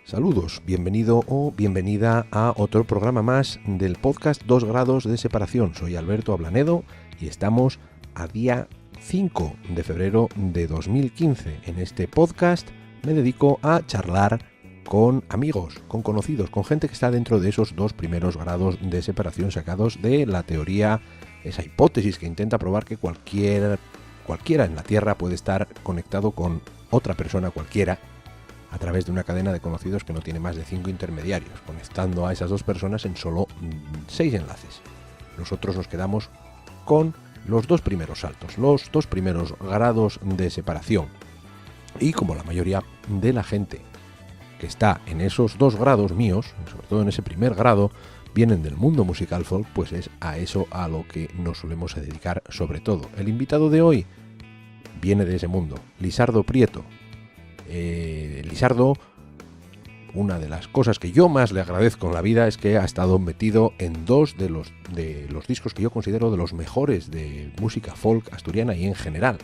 Saludos, bienvenido o bienvenida a otro programa más del podcast 2 grados de separación. Soy Alberto Ablanedo y estamos a día 5 de febrero de 2015. En este podcast me dedico a charlar con amigos, con conocidos, con gente que está dentro de esos dos primeros grados de separación sacados de la teoría, esa hipótesis que intenta probar que cualquiera en la Tierra puede estar conectado con otra persona cualquiera a través de una cadena de conocidos que no tiene más de 5 intermediarios, conectando a esas dos personas en solo 6 enlaces. Nosotros nos quedamos con los dos primeros saltos, los dos primeros grados de separación. Y como la mayoría de la gente que está en esos dos grados míos, sobre todo en ese primer grado, vienen del mundo musical folk, pues es a eso a lo que nos solemos dedicar sobre todo. El invitado de hoy viene de ese mundo, Lisardo Prieto. Lisardo, una de las cosas que yo más le agradezco en la vida es que ha estado metido en dos de los discos que yo considero de los mejores de música folk asturiana y en general.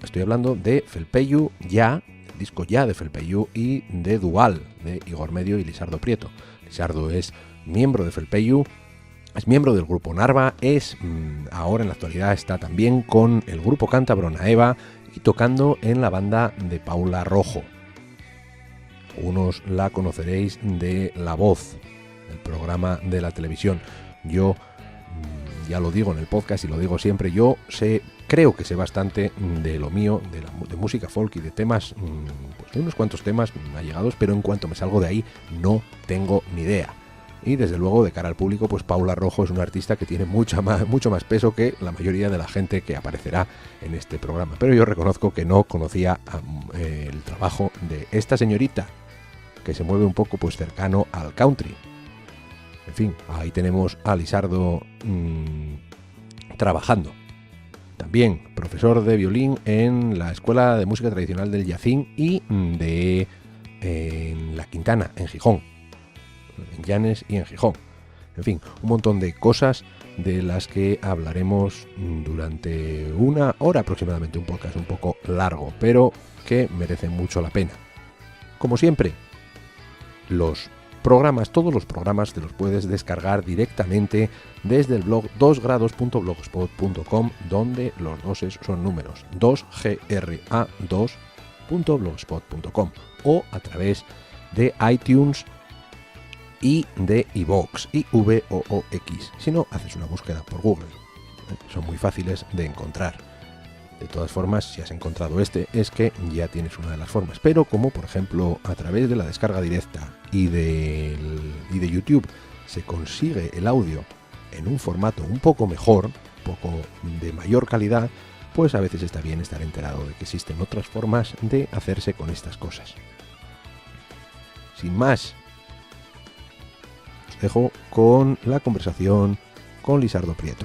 Estoy hablando de Felpeyu Ya, el disco Ya de Felpeyu, y de Dual de Igor Medio y Lisardo Prieto. Lisardo es miembro de Felpeyu, es miembro del grupo Narva, ahora en la actualidad está también con el grupo cántabro Naeva y tocando en la banda de Paula Rojo. Algunos la conoceréis de La Voz, el programa de la televisión. Yo, ya lo digo en el podcast y lo digo siempre, creo que sé bastante de lo mío, de música folk y de temas, pues de unos cuantos temas allegados, pero en cuanto me salgo de ahí no tengo ni idea. Y desde luego, de cara al público, pues Paula Rojo es una artista que tiene mucho más peso que la mayoría de la gente que aparecerá en este programa. Pero yo reconozco que no conocía el trabajo de esta señorita, que se mueve un poco pues cercano al country. En fin, ahí tenemos a Lisardo trabajando. También profesor de violín en la Escuela de Música Tradicional del Yacín y en La Quintana, en Gijón. En Llanes y en Gijón. En fin, un montón de cosas de las que hablaremos durante una hora aproximadamente, un podcast un poco largo, pero que merece mucho la pena. Como siempre, todos los programas te los puedes descargar directamente desde el blog 2grados.blogspot.com, donde los doses son números, 2gra2.blogspot.com, o a través de iTunes y de iVoox, IVOOX. Si no, haces una búsqueda por Google. Son muy fáciles de encontrar. De todas formas, si has encontrado es que ya tienes una de las formas. Pero como por ejemplo a través de la descarga directa y de YouTube se consigue el audio en un formato un poco mejor, un poco de mayor calidad, pues a veces está bien estar enterado de que existen otras formas de hacerse con estas cosas. Sin más, dejo con la conversación con Lisardo Prieto.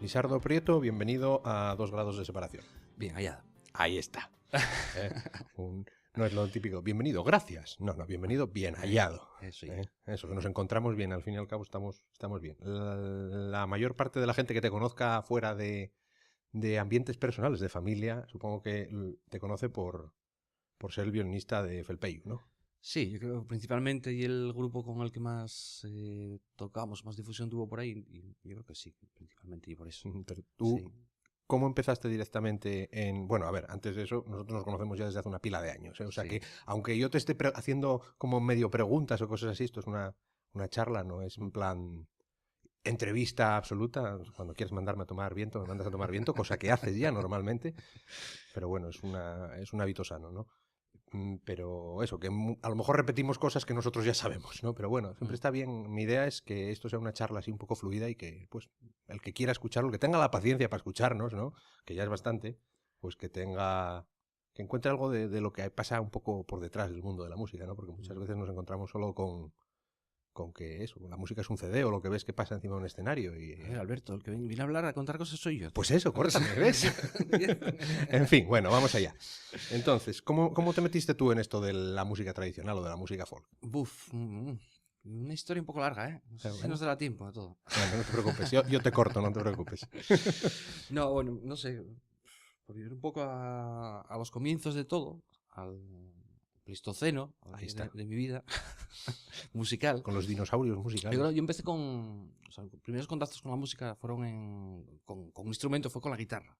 Lisardo Prieto, bienvenido a 2 grados de separación. Bien hallado. Ahí está. No es lo típico, bienvenido, gracias. No, bienvenido, bien hallado. Eso, Eso, que nos encontramos bien, al fin y al cabo estamos bien. La mayor parte de la gente que te conozca fuera de ambientes personales, de familia, supongo que te conoce por ser el violinista de Felpeyu, ¿no? Sí, yo creo que principalmente y el grupo con el que más tocamos, más difusión tuvo por ahí, y yo creo que sí, principalmente y por eso. Pero tú, sí. ¿Cómo empezaste directamente en...? Bueno, a ver, antes de eso, nosotros nos conocemos ya desde hace una pila de años, ¿eh? O sea Sí. que, aunque yo te esté haciendo como medio preguntas o cosas así, esto es una charla, no es en plan entrevista absoluta. Cuando quieres mandarme a tomar viento, me mandas a tomar viento, cosa que haces ya normalmente. Pero bueno, es un hábito sano, ¿no? Pero eso, que a lo mejor repetimos cosas que nosotros ya sabemos, ¿no? Pero bueno, siempre está bien. Mi idea es que esto sea una charla así un poco fluida y que, pues, el que quiera escucharlo, el que tenga la paciencia para escucharnos, ¿no? Que ya es bastante, pues que tenga que encuentre algo de lo que pasa un poco por detrás del mundo de la música, ¿no? Porque muchas veces nos encontramos solo con que eso, la música es un CD o lo que ves que pasa encima de un escenario. Y, A ver, Alberto, el que viene a hablar, a contar cosas soy yo. Pues eso, córtame, ¿ves? En fin, bueno, vamos allá. Entonces, ¿cómo te metiste tú en esto de la música tradicional o de la música folk? Una historia un poco larga, ¿eh? Se nos dará tiempo de todo. Bueno, no te preocupes, yo te corto, no te preocupes. No, bueno, no sé, por ir un poco a los comienzos de todo, al Pleistoceno de mi vida musical. Con los dinosaurios musicales. Yo empecé con... O sea, los primeros contactos con la música fueron con un instrumento, fue con la guitarra.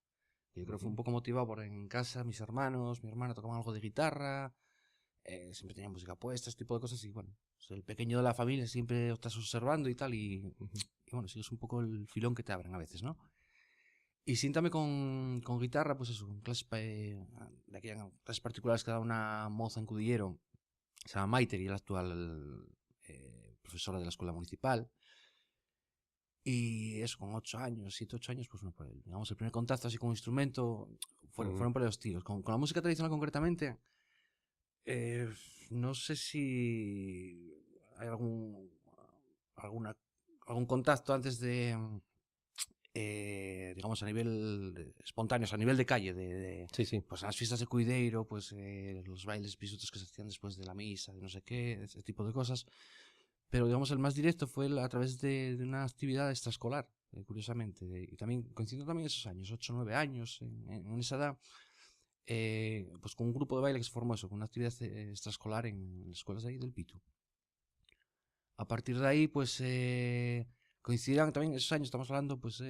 Yo creo que fue un poco motivado por en casa, mis hermanos, mi hermana tocaban algo de guitarra, siempre tenían música puesta, este tipo de cosas, y bueno, pues el pequeño de la familia siempre estás observando y tal, y bueno, sigues un poco el filón que te abren a veces, ¿no? Y siéntame con guitarra, pues eso, con clases de aquellas clases particulares que da una moza en Cudillero, se llama Maiter, y es la actual profesora de la escuela municipal. Y eso, con 8 años, 7, 8 años, pues bueno, digamos, el primer contacto así con un instrumento fueron por los tiros. Con la música tradicional concretamente, no sé si hay algún contacto antes de... digamos a nivel espontáneo, a nivel de calle, sí. Pues las fiestas de Cuideiro, pues los bailes pisutos que se hacían después de la misa, de no sé qué, ese tipo de cosas. Pero digamos el más directo fue a través de una actividad extraescolar, curiosamente, y también coincidiendo también esos años, 8 o 9 años, en esa edad, pues con un grupo de baile que se formó eso, con una actividad extraescolar en las escuelas de ahí del Pitu. A partir de ahí, pues coincidirán también esos años, estamos hablando, pues,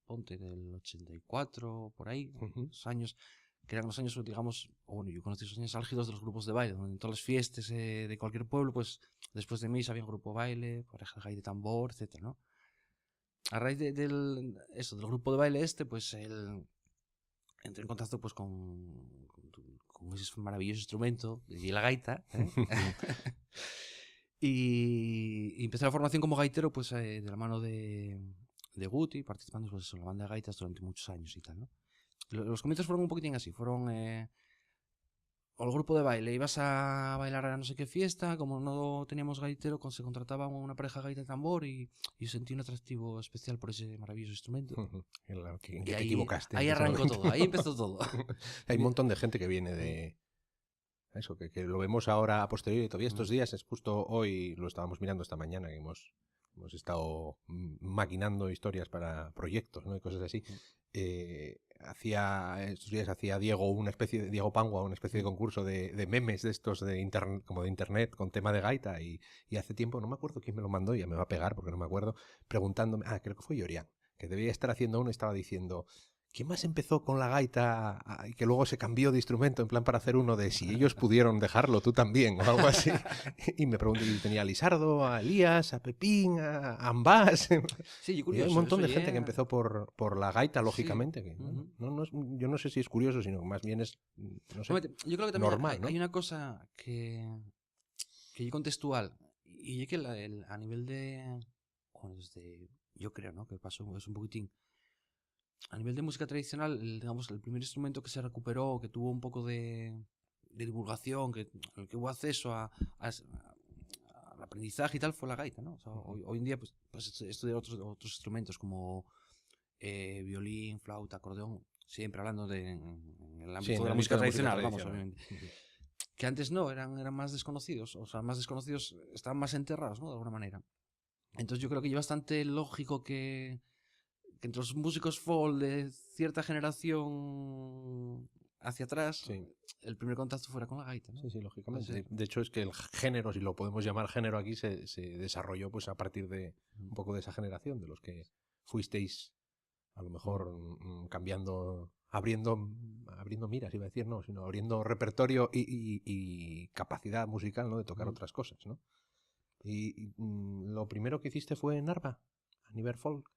ponte del 84, por ahí, esos años, que eran los años, digamos, bueno, yo conocí esos años álgidos de los grupos de baile, donde en todas las fiestas de cualquier pueblo, pues, después de misa había un grupo de baile, pareja de tambor, etcétera, ¿no? A raíz del grupo de baile pues, entré en contacto, pues, con ese maravilloso instrumento, y la gaita, ¿eh? Y empecé la formación como gaitero, pues, de la mano de Guti, participando, pues, en la banda de gaitas durante muchos años y tal, ¿no? Los comienzos fueron un poquitín así, fueron o el grupo de baile, ibas a bailar a no sé qué fiesta, como no teníamos gaitero, se contrataba una pareja de gaita y tambor, y sentí un atractivo especial por ese maravilloso instrumento. ¿En qué te equivocaste? Ahí arrancó todo, ahí empezó todo. Hay un montón de gente que viene de... Eso, que lo vemos ahora a posteriori, todavía estos días, es justo hoy, lo estábamos mirando esta mañana, que hemos estado maquinando historias para proyectos, ¿no? Y cosas así. Estos días hacía Diego Pangua, una especie de concurso de memes de estos como de internet con tema de gaita, y hace tiempo, no me acuerdo quién me lo mandó, ya me va a pegar porque no me acuerdo, preguntándome, creo que fue Yorian, que debía estar haciendo uno, y estaba diciendo... ¿Quién más empezó con la gaita y que luego se cambió de instrumento en plan para hacer uno de si ellos pudieron dejarlo, tú también, o algo así? Y me pregunto, y tenía a Lisardo, a Elías, a Pepín, a Ambás. Sí, y hay un montón de gente que empezó por la gaita, lógicamente. Sí. Que, yo no sé si es curioso, sino más bien es, no sé, yo creo que también normal, ¿no? Hay una cosa que es contextual, y es que a nivel de... Bueno, yo creo, ¿no? Que pasó es un poquitín. A nivel de música tradicional, digamos, el primer instrumento que se recuperó, que tuvo un poco de divulgación, al que hubo acceso al aprendizaje y tal, fue la gaita, ¿no? O sea, hoy en día, pues estudiar otros instrumentos como violín, flauta, acordeón, siempre hablando en el ámbito de la música tradicional, vamos, obviamente. Que antes no, eran más desconocidos, o sea, más desconocidos, estaban más enterrados, ¿no? De alguna manera. Entonces yo creo que es bastante lógico que entre los músicos folk de cierta generación hacia atrás, el primer contacto fuera con la gaita, ¿no? Sí, lógicamente. De hecho, es que el género, si lo podemos llamar género aquí, se desarrolló pues a partir de un poco de esa generación, de los que fuisteis a lo mejor cambiando, abriendo miras, iba a decir, no, sino abriendo repertorio y capacidad musical, ¿no? De tocar otras cosas, ¿no? Y lo primero que hiciste fue en Narva, a nivel folk.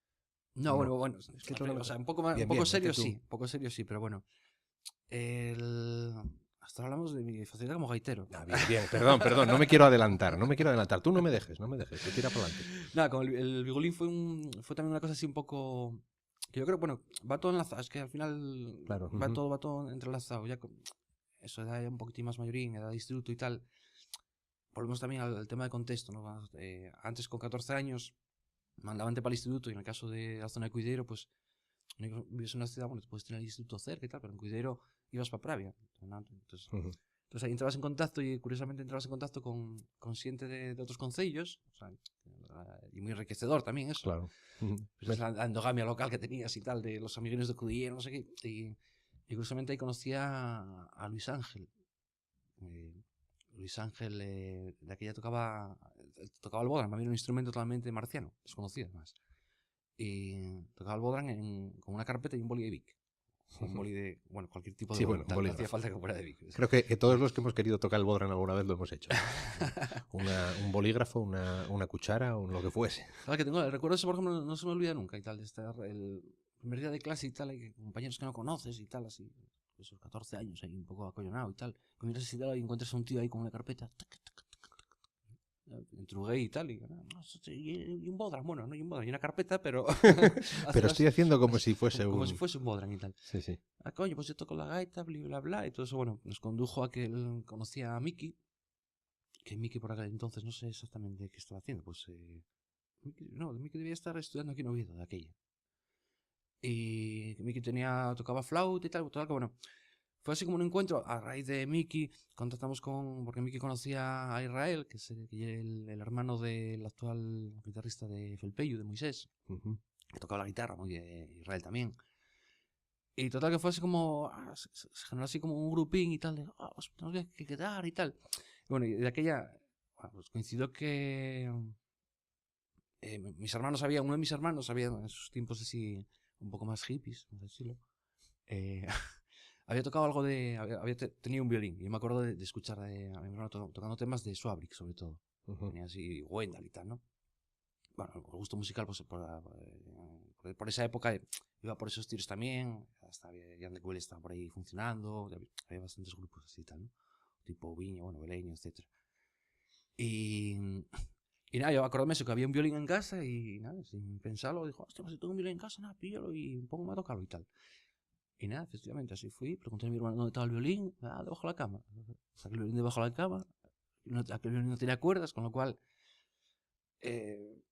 No, bueno, es que o sea, un poco serio sí, pero bueno. Hasta hablamos de mi facilidad como gaitero. Bien, perdón, no me quiero adelantar, tú no me dejes, tú tira para adelante. Nada, con el violín fue también una cosa así un poco Yo creo, bueno, va todo enlazado, es que al final Claro. va todo entrelazado. Ya eso da ya un poquitín más mayorín, edad de instituto y tal. Volvemos también al tema de contexto, ¿no? Antes con 14 años mandabante para el instituto y en el caso de la zona de Cuidero, pues vives en una ciudad, bueno, puedes tener el instituto cerca y tal, pero en Cuidero ibas para Pravia. Entonces, entonces ahí entrabas en contacto y curiosamente entrabas en contacto con xente de otros concellos, o sea, y muy enriquecedor también eso. Claro. Pues es la endogamia local que tenías y tal, de los amiguinos de Cudillero, no sé qué. Y curiosamente ahí conocí a Luis Ángel. Luis Ángel de aquella tocaba el bodran, para mí era un instrumento totalmente marciano, desconocido además. Y tocaba el bodran con una carpeta y un boli de Vic. Un boli de, bueno, cualquier tipo de boli, no hacía falta que fuera de Vic. Creo que todos los que hemos querido tocar el bodran alguna vez lo hemos hecho. Un bolígrafo, una cuchara o lo que fuese. Claro que tengo, el recuerdo eso, por ejemplo, no se me olvida nunca y tal, de estar el primer día de clase y tal, hay compañeros que no conoces y tal, así, esos 14 años ahí un poco acollonado y tal, que miras y tal y encuentras a un tío ahí con una carpeta, entrugué y tal, y un bodran, bueno, no hay un bodran, hay una carpeta, pero... pero estoy haciendo como si fuese como si fuese un bodran y tal. Sí, sí. Ah, coño, pues yo toco la gaita, bla, bla, bla, y todo eso, bueno, nos condujo a que él conocía a Miki, que Miki por aquel entonces no sé exactamente qué estaba haciendo, pues... Miki debía estar estudiando aquí en Oviedo, de aquella. Y Miki tocaba flauta y tal, que bueno, fue así como un encuentro. A raíz de Miki contactamos porque Miki conocía a Israel, que es el hermano del actual guitarrista de Felpeyu, de Moisés, que tocaba la guitarra, muy de Israel también. Y total que fue así como, se generó así como un grupín y tal, de, pues tenemos que quedar y tal. Y bueno, y de aquella, pues coincidió que uno de mis hermanos había en esos tiempos así un poco más hippies, vamos a decirlo, había tocado algo había tenido un violín y yo me acuerdo de escuchar a mi hermano tocando temas de Swabrick sobre todo, tenía así Wendell y tal, ¿no? Bueno, el gusto musical pues por esa época iba por esos tiros también, hasta Jan de Cubel estaba por ahí funcionando, había bastantes grupos así y tal, ¿no? Tipo Viña, bueno, Beleño, etcétera. Y nada, yo acordéme eso, que había un violín en casa y nada, sin pensarlo, dijo, hostia, pues si tengo un violín en casa, nada, píllalo y pongo a tocarlo y tal. Y nada, efectivamente, así fui, pregunté a mi hermano dónde estaba el violín, debajo de la cama. Saqué el violín debajo de la cama, aquel violín no tenía cuerdas, con lo cual, el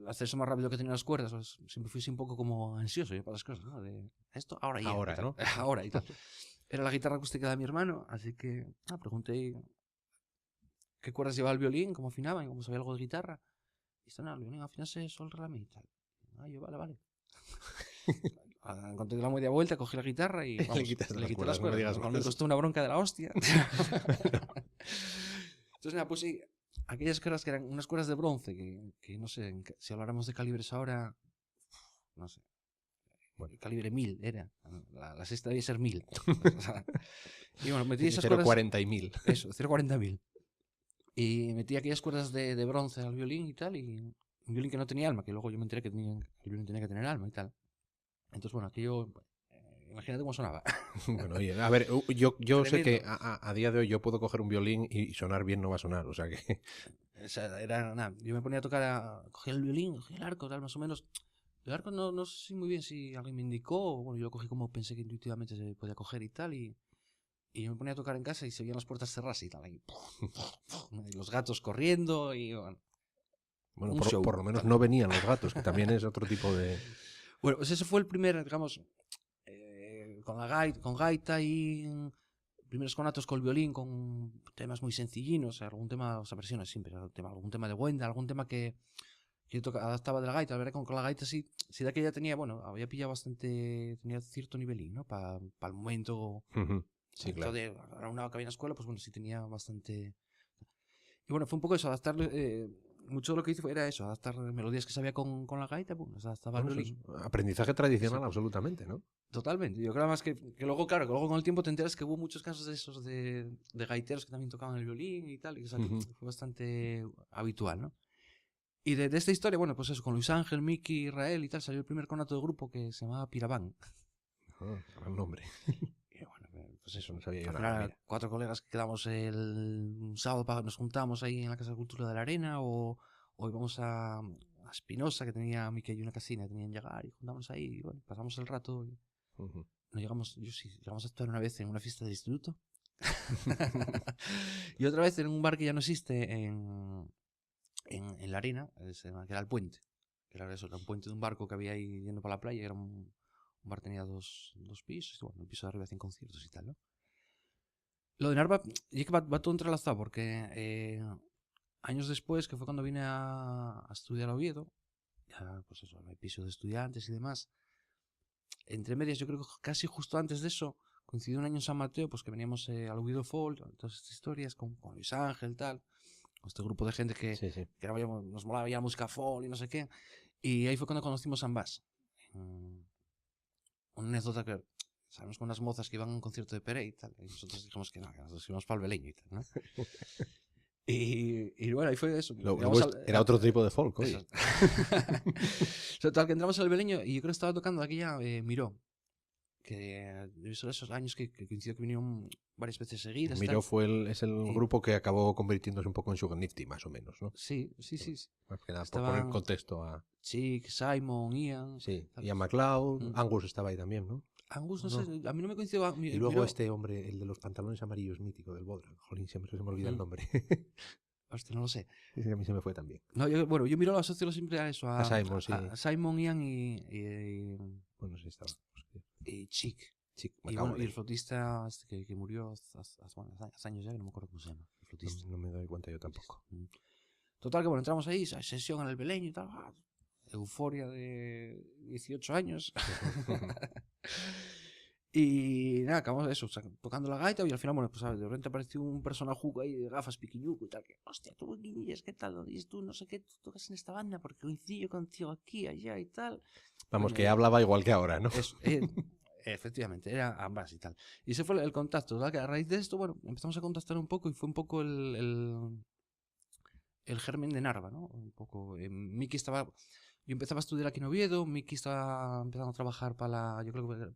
acceso más rápido que tenía las cuerdas, pues, siempre fui un poco como ansioso yo para las cosas, ¿no? De esto, ahora y ahora, ¿no? Ahora y tal. Era la guitarra acústica de mi hermano, así que pregunté qué cuerdas llevaba el violín, cómo afinaban, cómo sabía algo de guitarra. Y está, el violín afinase sol, re, la, mi y tal. Yo, vale. Encontré la media vuelta, cogí la guitarra y vamos, le quité las cuerdas. Me costó una bronca de la hostia. Entonces, nada, pues sí, aquellas cuerdas que eran unas cuerdas de bronce, que no sé, si habláramos de calibres ahora, no sé. Bueno, calibre 1000 era. La sexta debía ser 1000. O sea, y bueno, metí esas cuerdas. 0,40 y 1000. Eso, 0,40.000. Y metí aquellas cuerdas de bronce al violín y tal, y un violín que no tenía alma, que luego yo me enteré que el violín tenía que tener alma y tal. Entonces, bueno, aquello, imagínate cómo sonaba. Bueno, oye, a ver, yo sé que a día de hoy yo puedo coger un violín y sonar bien no va a sonar, o sea que... O sea, era nada, yo me ponía a tocar, cogía el violín, cogía el arco, tal, más o menos. El arco no sé muy bien si alguien me indicó, bueno, yo lo cogí como pensé que intuitivamente se podía coger y tal, y yo me ponía a tocar en casa y se veían las puertas cerradas y tal, y los gatos corriendo y bueno, por lo menos no venían los gatos, que también es otro tipo de... Bueno, pues ese fue el primer, digamos, con gaita y primeros conatos con el violín, con temas muy sencillinos, algún tema, o sea, versiones siempre, algún tema de Wendell, algún tema que yo adaptaba de la gaita, la verdad con la gaita sí de aquella tenía, bueno, había pillado bastante, tenía cierto nivelín, ¿no? Para el momento... Sí, claro. Ahora una que había en la escuela, pues bueno, sí tenía bastante... Y bueno, fue un poco eso, adaptarle... mucho de lo que hice era eso, adaptar melodías que sabía con la gaita, pues adaptaba el violín. Aprendizaje tradicional, sí. Absolutamente, ¿no? Totalmente. Yo creo más que luego, claro, que luego con el tiempo te enteras que hubo muchos casos de esos de gaiteros que también tocaban el violín y tal, y que fue bastante habitual, ¿no? Y de esta historia, bueno, pues eso, con Luis Ángel, Miki, Israel y tal, salió el primer conato de grupo que se llamaba Piraván. Gran nombre. Y bueno, pues eso, no sabía yo nada. 4 colegas que quedamos el sábado, nos juntamos ahí en la Casa de Cultura de la Arena o íbamos a Espinosa, que tenía Mickey y una casina, tenían llegar y juntábamos ahí, y bueno, pasamos el rato. Y no llegamos a actuar una vez en una fiesta del instituto. Y otra vez en un bar que ya no existe en la arena, que era el puente. Que era eso, era un puente de un barco que había ahí yendo para la playa. Era un bar, tenía dos pisos. Y bueno, el piso de arriba hacían conciertos y tal, ¿no? Lo de Narva, y es que va todo entrelazado, porque años después, que fue cuando vine a estudiar a Oviedo, ya, pues eso, el piso de estudiantes y demás, entre medias, yo creo que casi justo antes de eso, coincidió un año en San Mateo, pues que veníamos al Oviedo Folk, todas estas historias, con Luis Ángel, tal, con este grupo de gente que nos molaba ya la música folk y no sé qué, y ahí fue cuando conocimos a Ambas. Una anécdota que sabemos con unas mozas que iban a un concierto de Pere y tal, y nosotros dijimos que no, que nos íbamos para el Beleño y tal, ¿no? Y bueno, ahí fue eso. Era otro tipo de folk, oye. Total, que entramos al Beleño y yo creo que estaba tocando aquí ya Miró. Que son esos años que coincidió que vinieron varias veces seguidas. Miró es el grupo que acabó convirtiéndose un poco en Sugar Nifty, más o menos, ¿no? Sí. Más que nada, por poner contexto a... Chick, Simon, Ian... Sí, Ian MacLeod, Angus estaba ahí también, ¿no? Angus, no sé, a mí no me coincidió... Y luego este hombre, el de los pantalones amarillos mítico del Bodra. Jolín, siempre se me olvida el nombre. Hostia, no lo sé. Sí, a mí se me fue también. No, yo Miró lo asocio siempre a eso, a Simon, sí. A Simon, Ian y bueno, sí estaba. Y Chick. Y el flautista que murió hace años ya, que no me acuerdo cómo se llama. El flautista. No me doy cuenta yo tampoco. Total, que bueno, entramos ahí, sesión en el Beleño y tal. Euforia de 18 años. Y nada, acabamos de eso, tocando la gaita y al final, bueno, pues ¿sabes? De repente apareció un personajuco ahí de gafas piquiñuco y tal, que, hostia, tú, Guinillas, ¿qué tal? ¿Dónde dices tú? No sé qué, tú tocas en esta banda porque coincido contigo aquí, allá y tal. Vamos, que hablaba igual que ahora, ¿no? Efectivamente, era ambas y tal. Y ese fue el contacto, ¿verdad? Que a raíz de esto, bueno, empezamos a contactar un poco y fue un poco el germen de Narva, ¿no? Un poco, Miki estaba... Yo empezaba a estudiar aquí en Oviedo, Miki estaba empezando a trabajar para yo creo que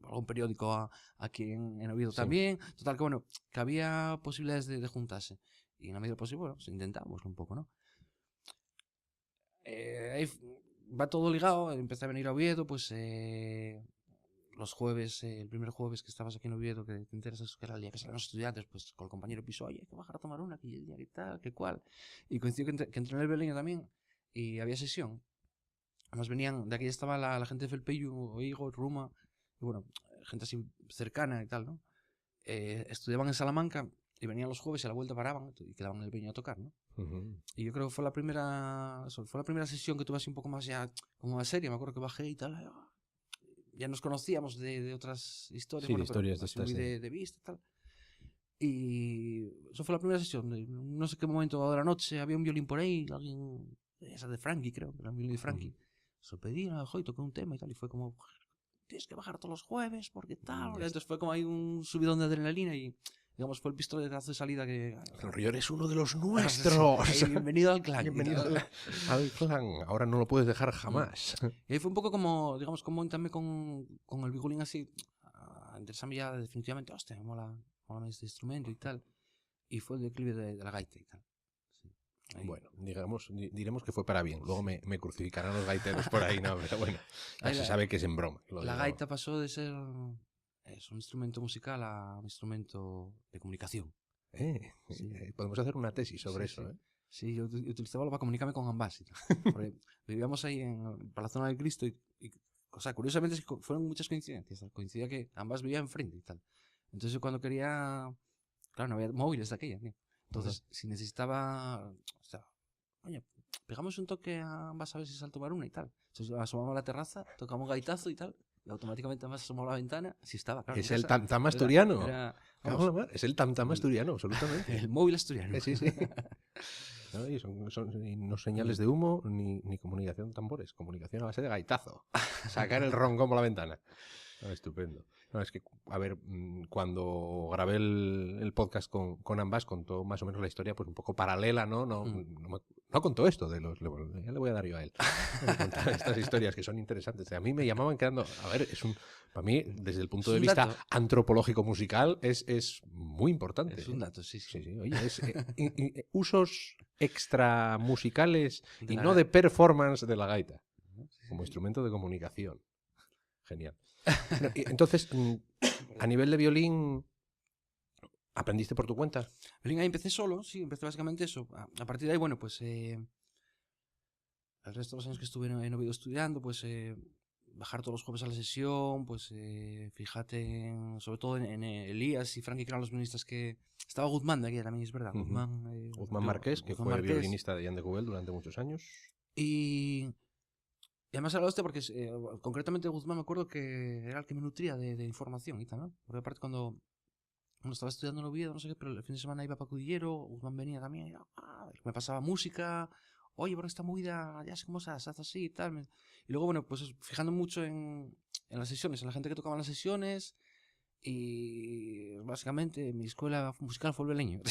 algún periódico aquí en Oviedo también. Total, que bueno, que había posibilidades de juntarse. Y en la medida posible, bueno, pues intentamos un poco, ¿no? Ahí va todo ligado, empecé a venir a Oviedo, pues los jueves, el primer jueves que estabas aquí en Oviedo, que te enteras que era el día que salen los estudiantes, pues con el compañero piso, oye, hay que bajar a tomar una, que el día que tal, que cual. Y coincidió que entré en el Beleño también y había sesión. Además venían, de aquí estaba la gente de Felpeyu, Igor, Ruma, y bueno, gente así cercana y tal, ¿no? Estudiaban en Salamanca y venían los jueves y a la vuelta paraban y quedaban en el Beleño a tocar, ¿no? Y yo creo que fue la primera sesión que tuve así un poco más ya como más seria. Me acuerdo que bajé y tal, ya nos conocíamos de otras historias, sí, bueno, historias de estas, de vista y tal. Y eso fue la primera sesión. No sé qué momento de la noche había un violín por ahí, alguien, esa de Frankie, creo, era un violín de Frankie. Se lo pedí, y toqué un tema y tal, y fue como, tienes que bajar todos los jueves, porque tal. Entonces fue como ahí un subidón de adrenalina y, digamos, fue el pistoletazo de salida que... El Rior es uno de los nuestros. Bienvenido al clan. Bienvenido al clan. Ahora no lo puedes dejar jamás. Y ahí fue un poco como, digamos, como también con el bigulín así, interesarme ya definitivamente, hostia, me mola este instrumento y tal. Y fue el declive de la gaita y tal. Sí. Bueno, diremos que fue para bien. Luego me crucificarán los gaiteros por ahí, no, pero bueno, ya se sabe que es en broma. La gaita pasó de ser un instrumento musical a un instrumento de comunicación. Sí. Podemos hacer una tesis sobre eso, ¿eh? Sí, yo utilizaba para comunicarme con ambas. Porque vivíamos ahí para la zona del Cristo y o sea, curiosamente fueron muchas coincidencias. Coincidía que ambas vivían enfrente y tal. Entonces yo cuando quería... Claro, no había móviles de aquella, tío. Entonces, si necesitaba... O sea, oye, pegamos un toque a ambas a ver si salto una y tal. Entonces asomamos a la terraza, tocamos gaitazo y tal. Y automáticamente ambas asomamos a la ventana. Así estaba, claro. Es el tam-tam asturiano. Es el tam-tam asturiano, absolutamente. El móvil asturiano. Sí. ¿No? Y son no señales de humo ni comunicación de tambores, comunicación a base de gaitazo. Sacar el roncón por la ventana. Estupendo. No, es que, a ver, cuando grabé el podcast con ambas, contó más o menos la historia pues un poco paralela, ¿no? No contó esto, ya le voy a dar yo a él. Contar estas historias que son interesantes. A mí me llamaban quedando, a ver, para mí, desde el punto de vista antropológico musical, es muy importante. Es un dato, sí. Oye, usos extra musicales De y la no ga- de performance de la gaita, Sí, como sí. instrumento de comunicación. Genial. No, entonces, a nivel de violín, ¿aprendiste por tu cuenta? Violín, ahí empecé solo, sí, empecé básicamente eso. A partir de ahí, bueno, pues el resto de los años que estuve en Oviedo estudiando, pues bajar todos los jueves a la sesión, pues fíjate sobre todo en Elías y Frankie, que eran los violinistas que... Estaba Guzmán de aquí también, es verdad. Ujú. Guzmán Marqués, que Guzmán fue Marqués. violinista de Jan de Cubel durante muchos años. Y además era hostia porque concretamente Guzmán me acuerdo que era el que me nutría de información y tal, ¿no? Porque aparte cuando estaba estudiando en Oviedo, no sé qué, pero el fin de semana iba para Cudillero, Guzmán venía también, y me pasaba música, oye, por esta movida, ya sé cómo se hace así y tal. Y luego, bueno, pues fijando mucho en las sesiones, en la gente que tocaba en las sesiones, y básicamente mi escuela musical fue el Beleño.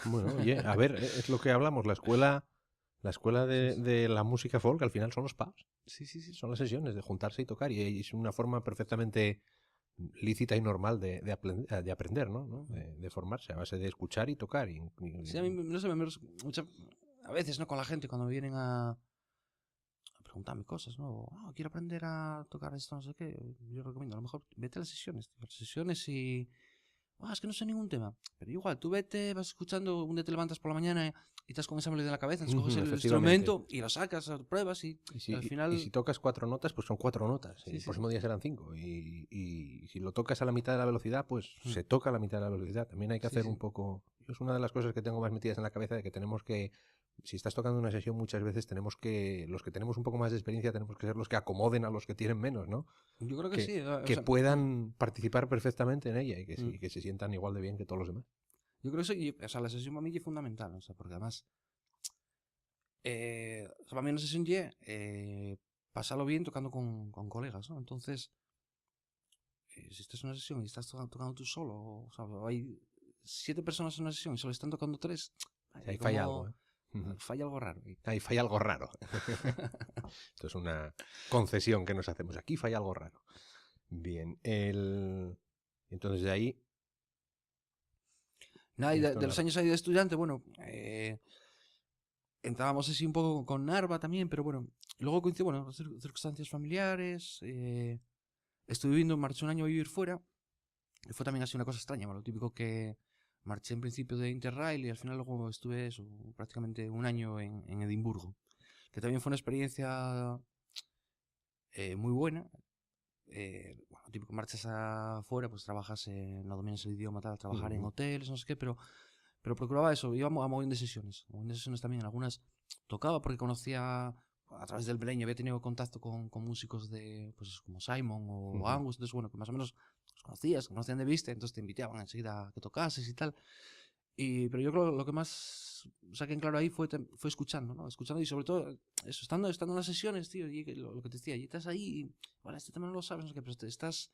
Bueno, oye, a ver, es lo que hablamos, la escuela Sí, sí. de la música folk al final son los pubs, Sí, sí, sí. son las sesiones de juntarse y tocar y es una forma perfectamente lícita y normal de aprender, ¿no? De formarse a base de escuchar y tocar. Sí, a mí, no sé, a veces, ¿no? Con la gente, cuando me vienen a preguntarme cosas, ¿no? Quiero aprender a tocar esto, no sé qué. Yo recomiendo, a lo mejor, vete a las sesiones, tío, a las sesiones y... es que no sé ningún tema. Pero igual, tú vete, vas escuchando, un día te levantas por la mañana y estás con esa melodía en la cabeza, entonces coges el Efectivamente. instrumento y lo sacas, pruebas Y y al final... si tocas 4 notas, pues son 4 notas. Y Sí, el sí, sí. próximo día serán 5. Y si lo tocas a la mitad de la velocidad, pues Mm. se toca a la mitad de la velocidad. También hay que Sí, hacer un sí. poco... Es una de las cosas que tengo más metidas en la cabeza de que tenemos que... Si estás tocando una sesión, muchas veces tenemos que... Los que tenemos un poco más de experiencia tenemos que ser los que acomoden a los que tienen menos, ¿no? Yo creo que Que, sí. O que sea, puedan participar perfectamente en ella mm. y que se sientan igual de bien que todos los demás. Yo creo que eso, o sea, la sesión para mí es fundamental, o sea, porque además, o sea, para mí una sesión pasarlo bien tocando con colegas, ¿no? Entonces, si estás en una sesión y estás tocando tú solo, o sea, hay 7 personas en una sesión y solo están tocando 3, Ahí hay falla algo, como ¿eh? Ujú. falla algo raro. Ahí falla algo raro. Esto es una concesión que nos hacemos. Aquí falla algo raro. Bien, entonces de ahí... Nada, y esto de los nada. años ahí de estudiante, bueno, entrábamos así un poco con Narva también, pero bueno, luego coincidió, bueno, circunstancias familiares, estuve viviendo, marché un año a vivir fuera, y fue también así una cosa extraña, bueno, lo típico que marché en principio de Interrail y al final luego estuve eso, prácticamente un año en Edimburgo, que también fue una experiencia muy buena. Bueno, típico marchas afuera, pues trabajas, no dominas el idioma, tal, trabajar en hoteles, no sé qué, pero procuraba eso, iba a mogollón de sesiones. A mogollón de sesiones también, en algunas tocaba porque conocía, a través del Beleño, había tenido contacto con músicos de, pues como Simon o Angus, entonces bueno, que más o menos los conocían de vista, entonces te invitaban enseguida a que tocases y tal. Pero yo creo que lo que más saqué en claro ahí fue escuchando, ¿no? Escuchando y sobre todo eso, estando en las sesiones, tío, y lo que te decía, y estás ahí, y, vale, este tema no lo sabes, no sé qué, pero te estás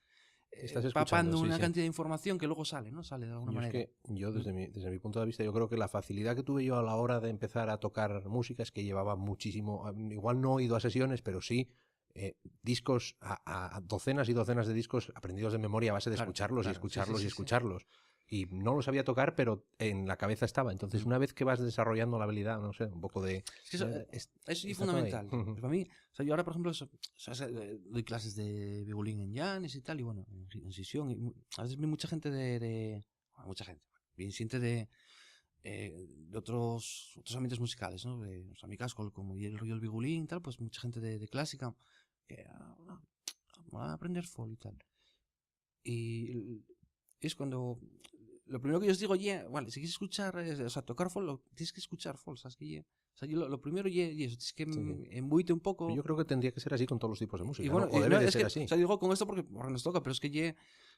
Estás escuchando, papando sí, una sí. cantidad de información que luego sale, ¿no? Sale de alguna Yo es manera. que, yo Mm. desde mi punto de vista, yo creo que la facilidad que tuve yo a la hora de empezar a tocar música es que llevaba muchísimo, igual no he ido a sesiones, pero sí discos, a docenas y docenas de discos aprendidos de memoria a base de Claro, escucharlos y claro, sí, sí, escucharlos y sí, sí. escucharlos. Y no lo sabía tocar, pero en la cabeza estaba. Entonces, Mm. una vez que vas desarrollando la habilidad, no sé, un poco de... Es que eso, eso es está todo ahí. fundamental. Pero para mí, o sea, yo ahora, por ejemplo, doy clases de violín en Llanes y tal, y bueno, en sesión. Y a veces vi mucha gente bueno, mucha gente, bien siente de otros ambientes musicales, ¿no? O sea, mi caso, como y el rollo del violín y tal, pues mucha gente de clásica que va a aprender folk y tal. Y es cuando lo primero que yo os digo, vale, si quieres escuchar, o sea, tocar folk, tienes que escuchar folk, ¿sabes? O sea, yo lo primero, eso, tienes que Sí. embuite un poco. Yo creo que tendría que ser así con todos los tipos de Y música, ¿no? bueno, O debe no, de es ser que, o así. sea, digo con esto porque nos toca, pero es que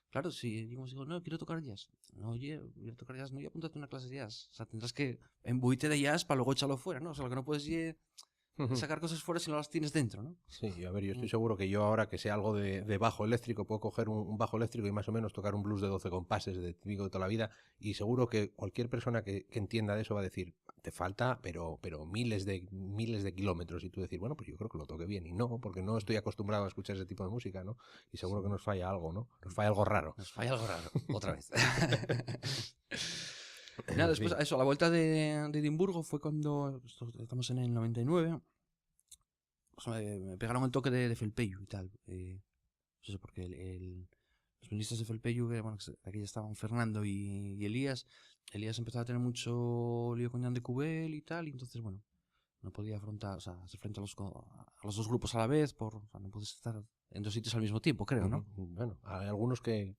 claro, si digo, no, quiero tocar jazz. No, voy a tocar jazz, no, apúntate a una clase de jazz. O sea, tendrás que embuite de jazz para luego echarlo fuera, ¿no? O sea, lo que no puedes sacar cosas fuera si no las tienes dentro, ¿no? Sí, a ver, yo estoy seguro que yo ahora que sé algo de bajo eléctrico, puedo coger un bajo eléctrico y más o menos tocar un blues de 12 compases de típico de toda la vida y seguro que cualquier persona que entienda de eso va a decir, te falta, pero miles de kilómetros y tú decir, bueno, pues yo creo que lo toqué bien y no, porque no estoy acostumbrado a escuchar ese tipo de música, ¿no? Y seguro que nos falla algo, ¿no? Nos falla algo raro. Nos falla algo raro, otra vez. Y nada, En después, fin. eso, a la vuelta de Edimburgo fue cuando, estamos en el 99, pues me pegaron el toque de Felpeyu y tal. Pues eso, porque los ministros de Felpeyu, que, bueno, que aquí ya estaban Fernando y Elías. Elías empezaba a tener mucho lío con Jan de Cubel y tal, y entonces, bueno, no podía afrontar, o sea, hacer frente a los dos grupos a la vez, o sea, no puedes estar en dos sitios al mismo tiempo, creo, ¿no? Bueno, hay algunos que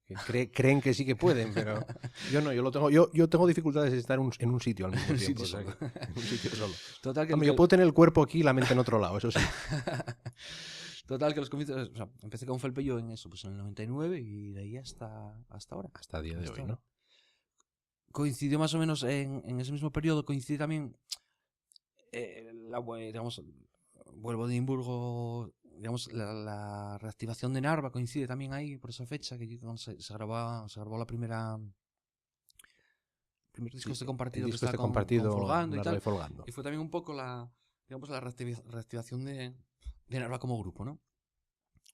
creen que sí que pueden, pero yo no, yo tengo dificultades en estar en un sitio al mismo En un tiempo. sitio O sea, solo. en un sitio solo. Total, que, Hombre, yo puedo tener el cuerpo aquí y la mente en otro lado, eso sí. Total, que los comienzos, o sea, empecé con Felpeyu en eso, pues en el 99 y de ahí hasta ahora. Hasta el día de Hasta hoy, ahora. ¿no? Coincidió más o menos en ese mismo periodo, coincide también, digamos, vuelvo de Edimburgo, digamos, la reactivación de Narva coincide también ahí, por esa fecha, que se grabó el primer disco este compartido El que disco está este con compartido, Folgando y Narva y tal. Folgando. Y fue también un poco digamos, la reactivación de Narva como grupo, ¿no?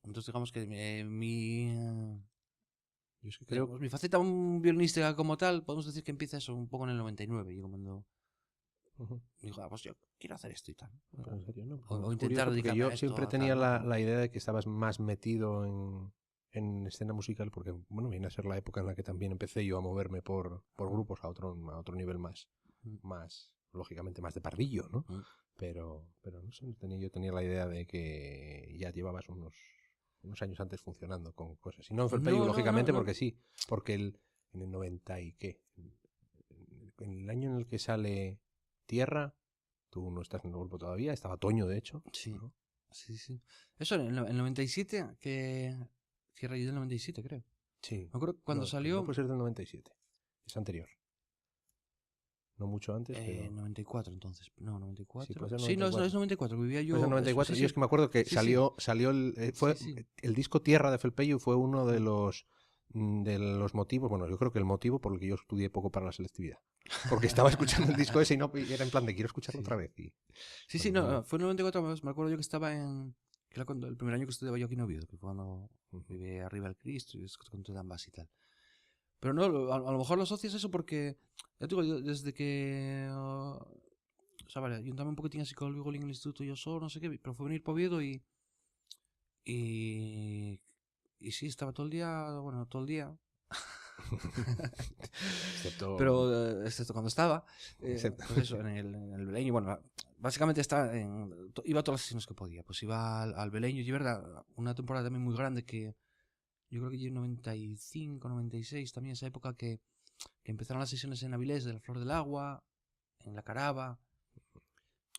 Entonces, digamos que Yo es que creo digamos, mi faceta violinística como tal, podemos decir que empieza eso un poco en el 99. Yo cuando digo, pues yo quiero hacer esto y tal. en serio, ¿no? O Es intentar curioso porque dedicarme a yo esto. siempre A tenía tal, ¿no? Pero la idea de que estabas más metido en escena musical, porque bueno, viene a ser la época en la que también empecé yo a moverme por grupos a otro nivel más lógicamente más de pardillo, ¿no? Pero no sé, yo tenía la idea de que ya llevabas unos años antes funcionando con cosas. Y no en Felpeyu, lógicamente, no. porque sí, porque en el 90 y qué, en el año en el que sale Tierra, tú no estás en el grupo todavía, estaba Toño, de hecho. Sí, ¿no? sí. Eso en el 97, que cierra yo del 97, creo. Sí. Me acuerdo cuando No, salió. no puede ser del 97, es anterior. No mucho antes, pero... 94 entonces. No, Sí, 94. puede ser Sí, no, 94. es 94. Vivía yo. Puede ser 94. Sí, Yo es que me acuerdo que Sí, salió fue Sí. el disco Tierra de Felpeyu fue uno de los motivos, bueno, yo creo que el motivo por el que yo estudié poco para la selectividad. Porque estaba escuchando el disco ese y era en plan de quiero escucharlo otra vez. Sí, no, fue en 94. Me acuerdo yo que estaba que era cuando el primer año que estudiaba yo aquí en Oviedo, que fue cuando viví arriba el Cristo y es con todo ambas y tal. Pero no, a lo mejor lo asocias eso porque, ya te digo, yo desde que... o sea, vale, yo andaba un poquitín así con el Vigolín en el instituto yo solo, no sé qué, pero fue venir para Oviedo y sí, estaba todo el día. Excepto... Pero excepto cuando estaba, Excepto. pues eso, en el Beleño, bueno, básicamente iba a todas las sesiones que podía. Pues iba al Beleño y, verdad, una temporada también muy grande que yo creo que yo en 95, 96, también esa época que empezaron las sesiones en Avilés de la Flor del Agua, en la Caraba.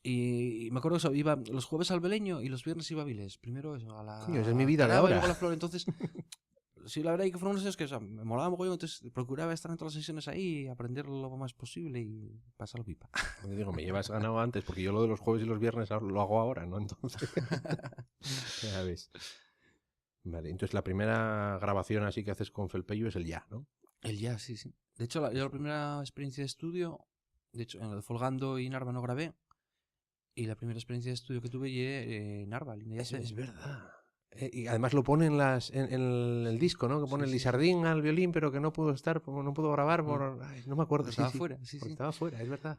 Y me acuerdo que eso, iba los jueves al Beleño y los viernes iba a Avilés. Primero eso, a la Coño, esa es mi vida de Caraba ahora. y luego a la Flor. Entonces, sí, la verdad es que fueron unos años que, o sea, me molaba mogollón, entonces procuraba estar en todas las sesiones ahí, aprender lo más posible y pasarlo pipa. Te digo, me llevas ganado antes, porque yo lo de los jueves y los viernes lo hago ahora, ¿no? Entonces, ya ves. Vale, entonces la primera grabación así que haces con Felpeyu es el ya, ¿no? El jazz, sí. De hecho, yo la primera experiencia de estudio, de hecho, en el Folgando y Narva no grabé, y la primera experiencia de estudio que tuve llegué en Narva, Linda Yace. Es verdad. Y además lo pone en el disco, ¿no? Que pone el Lizardín al violín, pero que no pudo no pudo grabar no me acuerdo. Estaba fuera, porque estaba fuera, es verdad.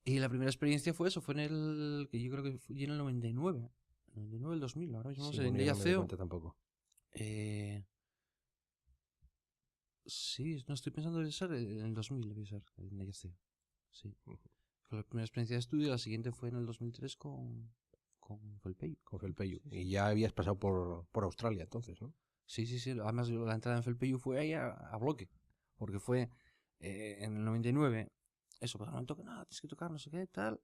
Y la primera experiencia fue eso, fue que yo creo que fue en el 99. El 2000, ahora mismo no sé, en bueno, yo no me doy Yaceo. cuenta tampoco. Sí, no estoy pensando en ser en el 2000, debe ser, en Yaceo. Sí. Fue la primera experiencia de estudio, la siguiente fue en el 2003 con Felpeyu. Con Felpeyu. Y ya habías pasado por Australia entonces, ¿no? Sí. Además, la entrada en Felpeyu fue ahí a bloque. Porque fue en el 99. Eso, pues no toca nada, tienes que tocar, no sé qué, tal.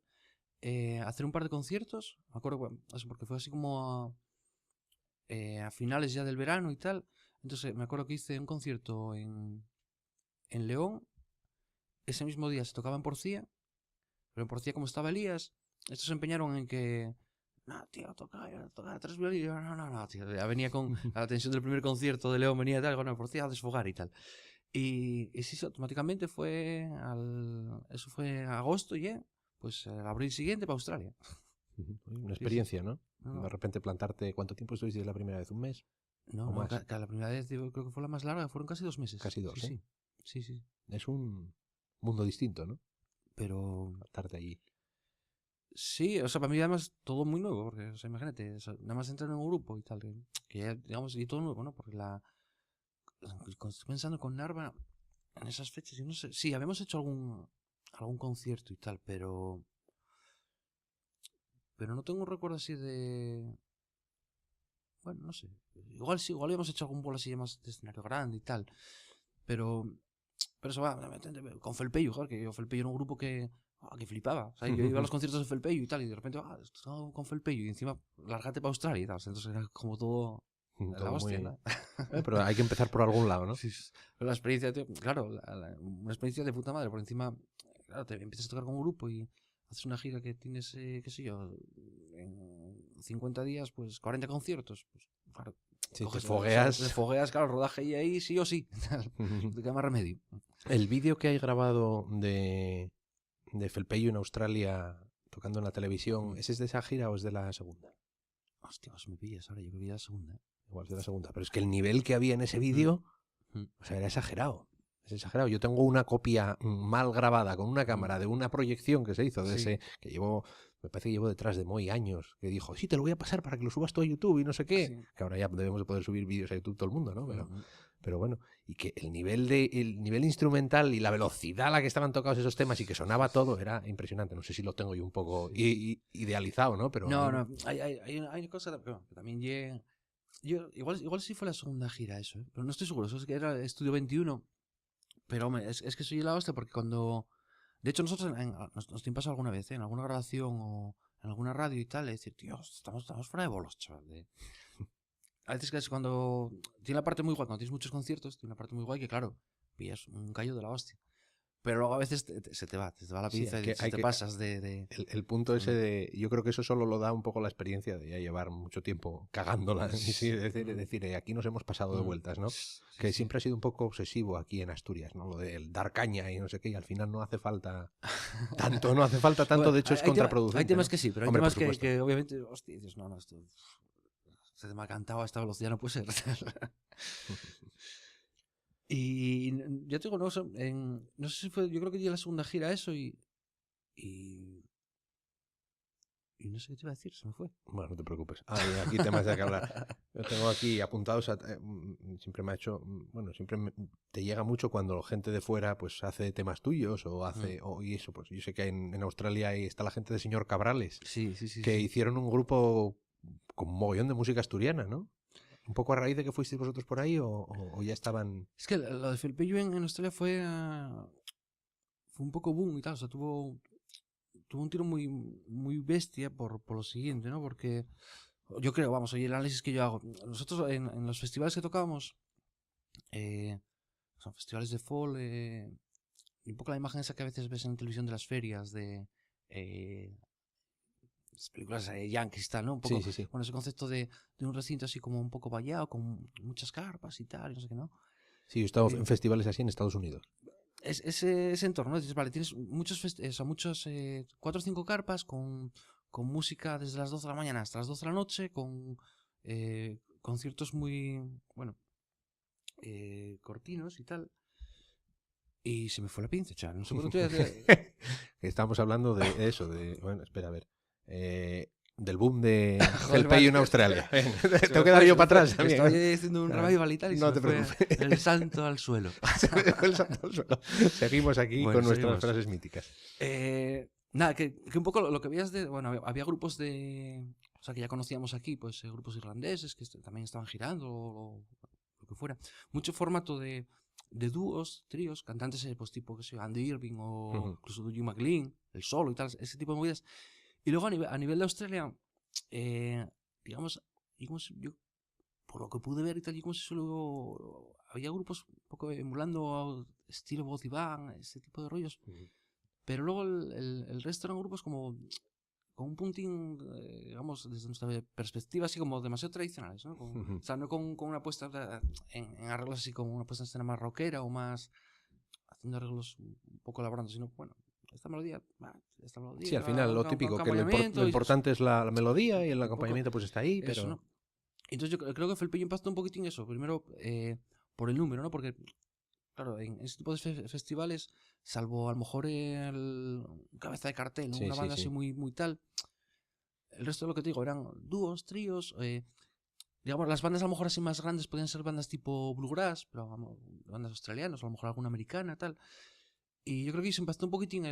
Hacer un par de conciertos. Me acuerdo, bueno, eso, porque fue así como a finales ya del verano y tal. Entonces, me acuerdo que hice un concierto en León. Ese mismo día se tocaba en Porcía. Pero en Porcía, como estaba Elías, estos se empeñaron en que... No, tío, toca 3 violines. No, tío. Ya venía con la tensión del primer concierto de León, venía tal, bueno, Porcía a desfogar y tal. Y sí, automáticamente eso fue agosto ya, pues el abril siguiente para Australia. Una experiencia, Sí. ¿no? De repente plantarte, ¿cuánto tiempo estuviste la primera vez? ¿Un mes? No, más? la primera vez creo que fue la más larga, fueron casi 2 meses. Casi 2, Sí. Es un mundo distinto, ¿no? Pero Estarte allí. sí, o sea, para mí además todo muy nuevo, porque, o sea, imagínate, o sea, nada más entrar en un grupo y tal, que ya, digamos, y todo nuevo, ¿no? Porque cuando estoy pensando con Narva, en esas fechas, yo no sé, sí, habíamos hecho algún concierto y tal, pero no tengo un recuerdo así de, bueno, no sé, igual sí, igual habíamos hecho algún bolo así más de escenario grande y tal, pero eso va, con Felpeyo, joder, que yo Felpeyo era un grupo que flipaba. O sea, yo iba a los conciertos de Felpeyo y tal, y de repente, estoy con Felpeyo, y encima, lárgate para Australia y tal. Entonces era como todo la Todo hostia, muy... ¿no? Pero hay que empezar por algún lado, ¿no? Sí, sí. Pero la experiencia, tío, claro, una experiencia de puta madre, por encima, claro, te empiezas a tocar con un grupo y haces una gira que tienes, qué sé yo, en 50 días, pues 40 conciertos, pues claro. Si te Coges, fogueas... te fogueas, claro, rodaje y ahí sí o sí. No te queda más remedio. El vídeo que hay grabado de Felpeyo en Australia tocando en la televisión, ¿ese es de esa gira o es de la segunda? Hostia, vas me pillas ahora, yo creo que ya la segunda. Igual es de la segunda. Pero es que el nivel que había en ese vídeo, o sea, era exagerado. Es exagerado. Yo tengo una copia mal grabada con una cámara de una proyección que se hizo de ese, que llevó, me parece que llevó detrás de Moy años, que dijo, sí, te lo voy a pasar para que lo subas tú a YouTube y no sé qué. Sí. Que ahora ya debemos de poder subir vídeos a YouTube todo el mundo, ¿no? Pero bueno, y que el nivel instrumental y la velocidad a la que estaban tocados esos temas y que sonaba todo era impresionante. No sé si lo tengo yo un poco idealizado, ¿no? Pero no, hay una cosa que también yo igual sí fue la segunda gira eso, ¿eh? Pero no estoy seguro, eso es que era Estudio 21, pero hombre, es que soy la hostia porque cuando, de hecho nosotros nos tiene pasado alguna vez, ¿eh? En alguna grabación o en alguna radio y tal, es decir, tío, estamos fuera de bolos, chaval. A veces que es cuando tiene la parte muy guay, cuando tienes muchos conciertos, tiene una parte muy guay que claro, pillas un callo de la hostia. Pero luego a veces se te va la pinza y te pasas de... El punto ese de... Yo creo que eso solo lo da un poco la experiencia de ya llevar mucho tiempo cagándola. Sí, decir, aquí nos hemos pasado de vueltas, ¿no? Que siempre ha sido un poco obsesivo aquí en Asturias, ¿no? Lo del dar caña y no sé qué, y al final no hace falta tanto, Bueno, de hecho es contraproducente. Hay temas ¿no? que sí, pero hay temas que obviamente, hostia, dices, no, esto... Se me ha cantado a esta velocidad, no puede ser. Y ya te digo, no sé si fue, yo creo que ya la segunda gira eso y no sé qué te iba a decir, se me fue. Bueno, no te preocupes. Aquí temas de que hablar. Yo tengo aquí apuntados, siempre me ha hecho, bueno, te llega mucho cuando gente de fuera pues hace temas tuyos o hace, y eso, pues yo sé que en Australia está la gente de Señor Cabrales, sí, que hicieron un grupo con un mogollón de música asturiana, ¿no? ¿Un poco a raíz de que fuisteis vosotros por ahí o ya estaban...? Es que lo de Felpeyo en Australia fue un poco boom y tal, o sea, tuvo un tiro muy, muy bestia por lo siguiente, ¿no? Porque yo creo, vamos, oye, el análisis que yo hago, nosotros en los festivales que tocábamos, son festivales de folk, y un poco la imagen esa que a veces ves en televisión de las ferias, de... las películas yankees y tal, ¿no? Un poco, Sí. bueno, ese concepto de un recinto así como un poco vallado, con muchas carpas y tal, y no sé qué, ¿no? Sí, yo he estado en festivales así en Estados Unidos. Ese entorno, ¿no? Dices, vale, tienes muchos 4 o 5 carpas con música desde las 12 de la mañana hasta las 12 de la noche, con conciertos muy, bueno, cortinos y tal. Y se me fue la pinza, chaval. No sé por qué. Estamos hablando de eso, bueno, espera, a ver. Del boom de Felpeyo en Australia. Tengo que dar yo para atrás también. Estoy haciendo un revival y tal. Y no te preocupes. El salto al suelo. El salto al suelo. Seguimos aquí con nuestras frases míticas. Nada, que un poco lo que veías de... Bueno, había grupos de... O sea, que ya conocíamos aquí, pues grupos irlandeses que también estaban girando o lo que fuera. Mucho formato de dúos, tríos, cantantes pues tipo, qué sé yo, Andy Irving o incluso Dougie MacLean, el solo y tal, ese tipo de movidas. Y luego a nivel de Australia, digamos, yo por lo que pude ver y tal, como si solo había grupos un poco emulando estilo voz y band, ese tipo de rollos. Pero luego el resto eran grupos como con un puntín, digamos, desde nuestra perspectiva, así como demasiado tradicionales, ¿no? O sea, no con una puesta en arreglos así como una puesta en escena más rockera o más haciendo arreglos un poco elaborando, sino, bueno, esta melodía. Sí, al final lo típico, que lo importante es la melodía y el acompañamiento pues está ahí, pero... Eso, ¿no? Entonces yo creo que Felpeyo impactó un poquitín eso. Primero, por el número, ¿no? Porque claro, en ese tipo de festivales, salvo a lo mejor el cabeza de cartel, ¿no? Sí, Una sí, banda sí. así muy tal, el resto de lo que te digo eran dúos, tríos, digamos, las bandas a lo mejor así más grandes podían ser bandas tipo bluegrass, pero vamos, bandas australianas, o a lo mejor alguna americana, tal. Y yo creo que se impactó un poquitín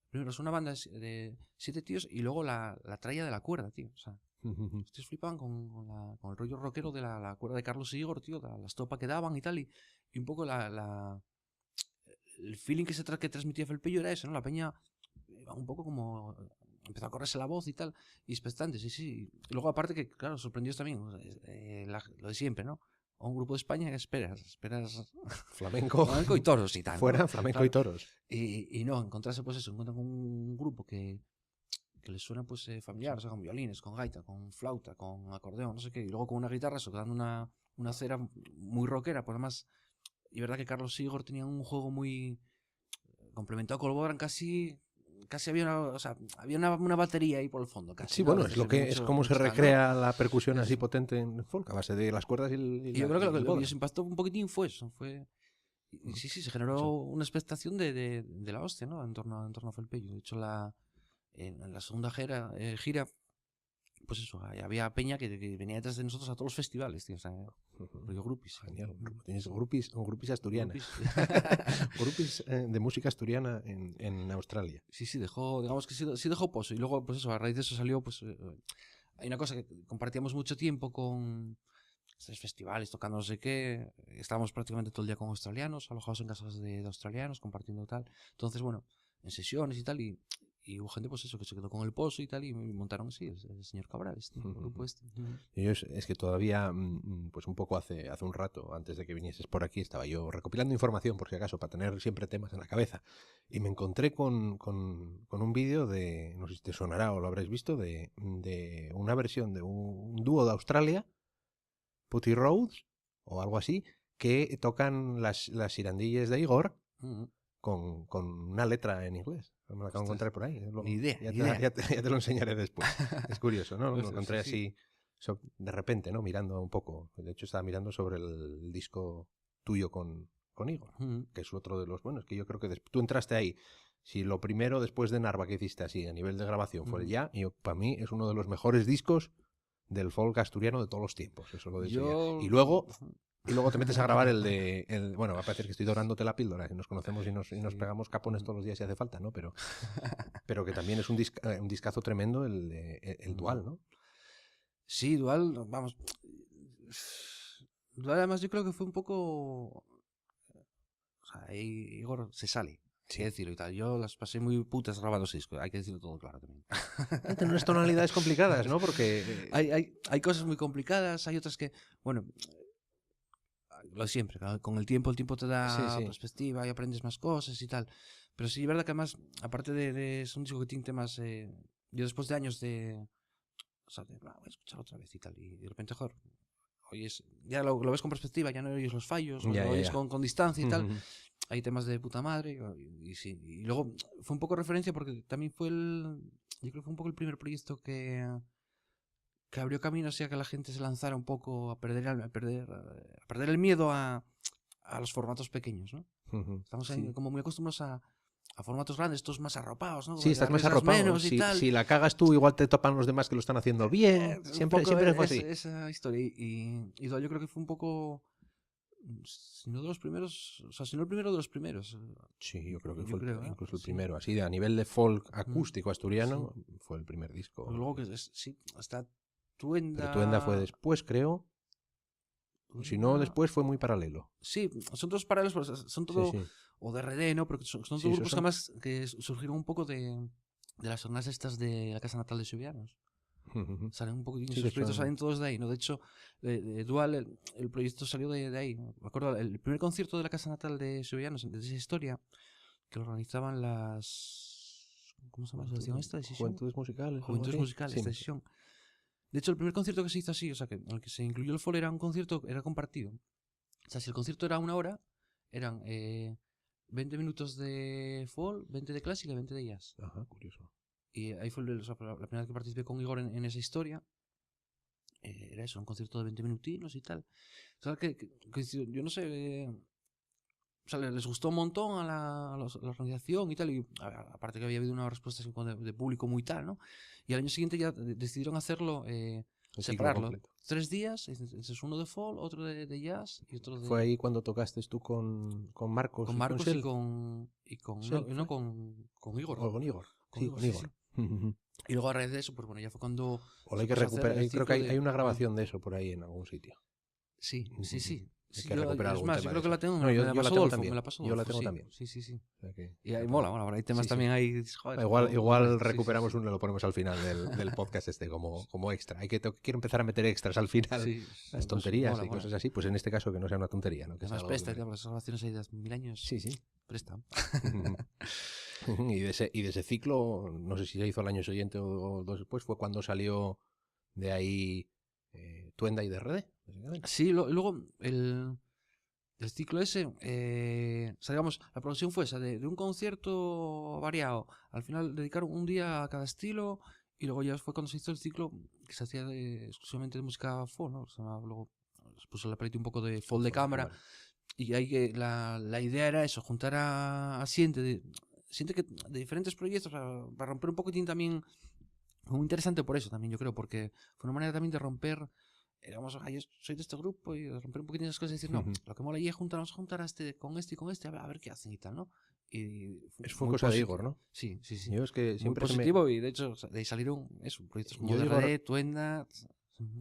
primero es una banda de 7 tíos y luego la tralla de la cuerda, tío. O sea, los tíos flipaban con el rollo rockero de la cuerda de Carlos y Igor, tío, la estopa que daban y tal, y un poco el feeling que transmitía Felpillo era eso, ¿no? La peña iba un poco como empezó a correrse la voz y tal, y expectante, sí, sí. Y luego aparte que, claro, sorprendió también, o sea, lo de siempre, ¿no? A un grupo de España que esperas Flamenco, flamenco y toros y tal, ¿no? fuera flamenco y Claro. toros. Y no, encontrarse pues eso, encuentran un grupo que les suena pues familiar, o sea, con violines, con gaita, con flauta, con acordeón, no sé qué, y luego con una guitarra, eso, dando una cera muy rockera, por además, y verdad que Carlos Igor tenía un juego muy complementado con el Boran, casi había o sea, había una batería ahí por el fondo, casi, Sí, ¿no? A bueno, veces es como se mucho tal, ¿no? recrea la percusión así Eso. potente en folk, a base de las cuerdas Y yo creo que y el lo que bodhrán. les impactó un poquitín fue eso, y sí, sí, se generó Sí. una expectación de la hostia, ¿no? En torno a Felpello. De hecho, en la segunda gira, pues eso, había peña que venía detrás de nosotros a todos los festivales, tío. O sea, rollo groupies. Genial. Tienes grupis asturianas. Groupies. Grupis de música asturiana en Australia. Sí, sí, digamos que sí dejó pozo. Y luego, pues eso, a raíz de eso salió, pues, hay una cosa que compartíamos mucho tiempo con estos festivales, tocando no sé qué. Estábamos prácticamente todo el día con australianos, alojados en casas de australianos, compartiendo tal. Entonces, bueno, en sesiones y tal, y hubo gente, pues eso, que se quedó con el pozo y tal, y montaron así, el señor Cabral, el grupo este. Y yo es que todavía, pues un poco hace un rato, antes de que vinieses por aquí, estaba yo recopilando información, por si acaso, para tener siempre temas en la cabeza. Y me encontré con un vídeo de, no sé si te sonará o lo habréis visto, de una versión de un dúo de Australia, Putty Roads, o algo así, que tocan las irandillas de Igor con una letra en inglés. Me lo acabo de encontrar por ahí. Ni idea, Ya ni te, idea. ya te lo enseñaré después. Es curioso, ¿no? Lo encontré Sí, sí. así de repente, ¿no? Mirando un poco. De hecho, estaba mirando sobre el disco tuyo con Igor, que es otro de los buenos, que yo creo que tú entraste ahí. Si lo primero después de Narva que hiciste así a nivel de grabación fue el Ya, y para mí es uno de los mejores discos del folk asturiano de todos los tiempos. Eso lo decía. Yo... Y luego te metes a grabar bueno, va a parecer que estoy dorándote la píldora, y nos conocemos y nos pegamos capones todos los días si hace falta, ¿no? Pero que también es un discazo tremendo el Dual, ¿no? Sí, Dual, vamos. Dual además yo creo que fue un poco... O sea, ahí Igor se sale. Sí, decirlo y tal. Yo las pasé muy putas grabando ese disco, hay que decirlo todo claro también. Tiene unas tonalidades complicadas, ¿no? Porque... Hay cosas muy complicadas, hay otras que, bueno, lo de siempre, con el tiempo te da perspectiva y aprendes más cosas y tal. Pero sí, es verdad que además, aparte es un disco que tiene temas, yo después de años o sea, voy a escuchar otra vez y tal, y de repente, joder, oyes, ya lo ves con perspectiva, ya no oyes los fallos, lo oyes con distancia y tal. Hay temas de puta madre y sí. Y luego fue un poco referencia porque también yo creo que fue un poco el primer proyecto que abrió camino así a que la gente se lanzara un poco a perder el miedo a los formatos pequeños, ¿no? Estamos como muy acostumbrados a formatos grandes, estos más arropados, ¿no? Sí, estás más arropado. Menos y tal. Si la cagas tú, igual te topan los demás que lo están haciendo bien. Siempre fue así. Esa historia. Y yo creo que fue un poco... Si no de los primeros, o sea, si no el primero de los primeros. Sí, yo creo que fue incluso el sí. primero. Así, a nivel de folk acústico asturiano, fue el primer disco. Pero luego sí, hasta Tuenda... Pero Tuenda fue después, creo. Tuenda... Si no, después fue muy paralelo. Sí, son todos paralelos, pero son todo... Sí. O de RD, ¿no? Pero son todos grupos que además que surgieron un poco de las zonas estas de la casa natal de Sevillanos. Salen un poquito, esos proyectos salen todos de ahí, ¿no? De hecho, de Dual, el proyecto salió de ahí. Me acuerdo, el primer concierto de la casa natal de Sevillanos, de esa historia, que lo organizaban ¿cómo se llama la asociación esta? Juventudes Musicales. Juventudes Musicales, esta decisión. De hecho, el primer concierto que se hizo así, o sea, que en el que se incluyó el folk, era un concierto, era compartido. O sea, si el concierto era 1 hora, eran 20 minutos de folk, 20 de clásica y 20 de jazz. Ajá, curioso. Y ahí fue la primera vez que participé con Igor en esa historia. Era eso, un concierto de 20 minutinos y tal. O sea, que yo no sé, o sea, les gustó un montón a la organización y tal, y aparte que había habido una respuesta así como de público muy tal, ¿no? Y al año siguiente ya decidieron hacerlo, El ciclo separarlo. completo. 3 días, entonces uno de folk, otro de jazz y otro de... ¿Fue ahí cuando tocaste tú con Marcos? Con y Marcos Shell? y con Shell, no, ¿fue? con Igor. O con Igor. Con Sí, Igor, con sí, Igor. sí. Y luego a raíz de eso, pues bueno, ya fue cuando O se hay que puso a hacer recuperar. el Creo que ciclo hay una de... grabación de eso por ahí en algún sitio. Sí, sí, sí. Hay Sí, que recuperar es algún más, tema yo de creo que la esos. tengo, No, me yo la la pasó tengo Dolfo, también. me la pasó Yo la Dolfo, tengo sí. también. Sí, sí, sí. O sea que Y ahí ya mola, para- mola. Hay temas sí, sí. también ahí, dices, joder, Igual sí, recuperamos sí, uno y lo ponemos al final del podcast este como extra. Quiero empezar a meter extras al final, sí, las pues tonterías mola, y mola. cosas así. Pues en este caso que no sea una tontería, ¿no? Que sea Además algo presta, que... porque esas grabaciones ahí de hace 1000 años Sí, sí. prestan. Y de ese ciclo, no sé si se hizo al año siguiente o dos después, fue cuando salió de ahí Tuenda y DRD, básicamente. Sí, luego el ciclo ese, o sea, digamos, la producción fue esa, de un concierto variado. Al final dedicaron un día a cada estilo y luego ya fue cuando se hizo el ciclo que se hacía exclusivamente de música folk, ¿no? O sea, luego se puso la paleta un poco de folk de cámara y ahí que la idea era eso, juntar a Siente que de diferentes proyectos para romper un poquitín también. Fue muy interesante por eso también, yo creo, porque fue una manera también de romper digamos, yo soy de este grupo y de romper un poquitín esas cosas y decir, no, lo que mola allí es juntar a este y con este, a ver qué hacen y tal, ¿no? Y Eso fue muy cosa de positivo. Igor, ¿no? Sí, sí, sí. Yo es que Muy siempre positivo y de hecho de ahí salieron eso, proyectos como yo DRD, Tuenda.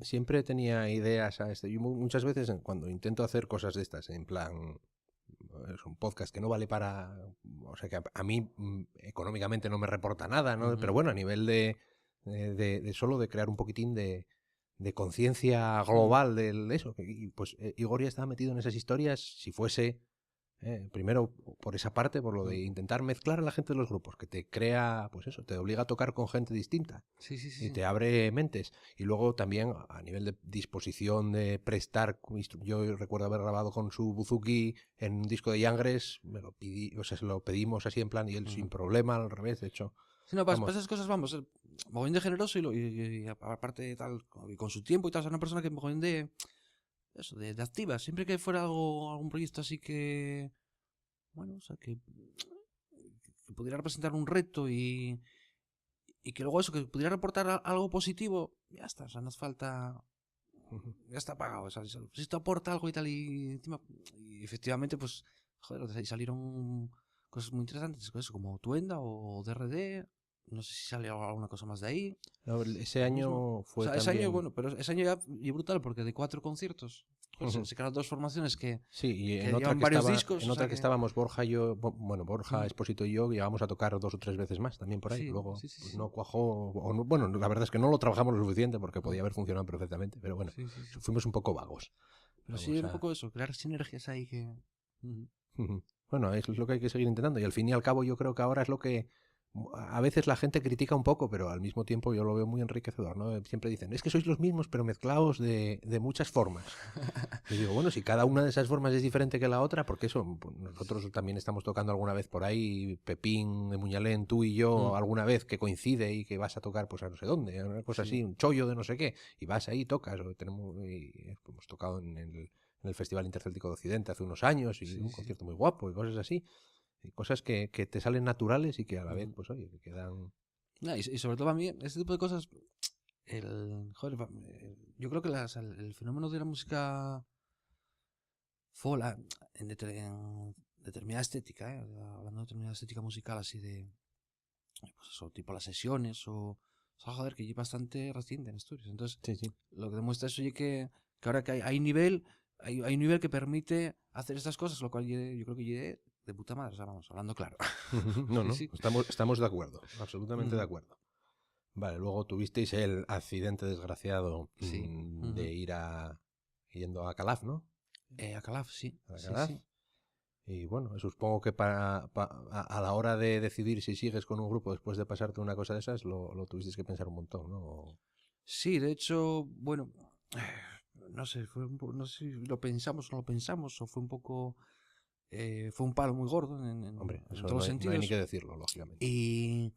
siempre tenía ideas a este. Yo muchas veces cuando intento hacer cosas de estas, en plan, es un podcast que no vale para, o sea que a mí económicamente no me reporta nada, ¿no? Pero bueno, a nivel de solo de crear un poquitín de conciencia global de eso. Y pues Igor ya estaba metido en esas historias, si fuese primero por esa parte, por lo de intentar mezclar a la gente de los grupos, que te crea, pues eso, te obliga a tocar con gente distinta Sí, sí, sí. y te abre mentes. Y luego también a nivel de disposición de prestar, yo recuerdo haber grabado con su buzuki en un disco de Yangres, o sea, se lo pedimos así en plan y él sin problema, al revés, de hecho. Sí, no, para esas cosas vamos, mogollón de generoso y aparte de tal, y con su tiempo y tal, o sea, una persona que mogollón de eso, de activa, siempre que fuera algún proyecto así que, bueno, o sea, que pudiera representar un reto y que luego eso, que pudiera reportar algo positivo, ya está, o sea, no hace falta, ya está pagado, o sea, si esto aporta algo y tal y encima, y efectivamente, pues, joder, de ahí salieron cosas muy interesantes, cosas como Tuenda o DRD. No sé si sale alguna cosa más de ahí. No, ese año fue o sea, también... ese año, bueno, pero ese año ya y brutal, porque de 4 conciertos, pues, se crearon 2 formaciones que sí, y que en otra llevan que, varios discos. en O otra sea que estábamos Borja y yo, bueno, Borja, Expósito y yo, llegamos a tocar 2 o 3 veces más también por ahí. Sí, Luego sí, sí, pues sí. no cuajó, bueno, la verdad es que no lo trabajamos lo suficiente porque podía haber funcionado perfectamente, pero bueno, Sí, sí, sí. fuimos un poco vagos. Pero sí, un poco eso, crear sinergias ahí que... Bueno, es lo que hay que seguir intentando y al fin y al cabo yo creo que ahora es lo que a veces la gente critica un poco, pero al mismo tiempo yo lo veo muy enriquecedor, ¿no? Siempre dicen, es que sois los mismos, pero mezclados de muchas formas. Y digo, bueno, si cada una de esas formas es diferente que la otra, porque eso, pues nosotros también estamos tocando alguna vez por ahí, Pepín de Muñalén, tú y yo, alguna vez que coincide y que vas a tocar pues a no sé dónde, una cosa así, un chollo de no sé qué, y vas ahí, tocas, hemos tocado en el Festival Intercéltico de Occidente hace unos años, y un concierto muy guapo y cosas así. Y cosas que te salen naturales y que a la vez, pues oye, que quedan... No, y sobre todo para mí, este tipo de cosas, joder, yo creo que el fenómeno de la música fola en determinada estética, hablando de determinada estética musical así de, pues eso, tipo las sesiones o sea, joder, que es bastante reciente en Asturias. Entonces, lo que demuestra eso es que ahora que hay nivel, hay un nivel que permite hacer estas cosas, lo cual yo creo que llegué de puta madre, o sea, vamos, hablando claro. No, Sí. estamos de acuerdo, absolutamente de acuerdo. Vale, luego tuvisteis el accidente desgraciado de yendo a Calaf, ¿no? A Calaf, sí. A Calaf. Sí. Y bueno, supongo que a la hora de decidir si sigues con un grupo después de pasarte una cosa de esas, lo tuvisteis que pensar un montón, ¿no? Sí, de hecho, bueno, no sé, no sé si lo pensamos o no lo pensamos, o fue un poco... fue un palo muy gordo Hombre, en eso todos los sentidos. No hay ni que decirlo, lógicamente. Y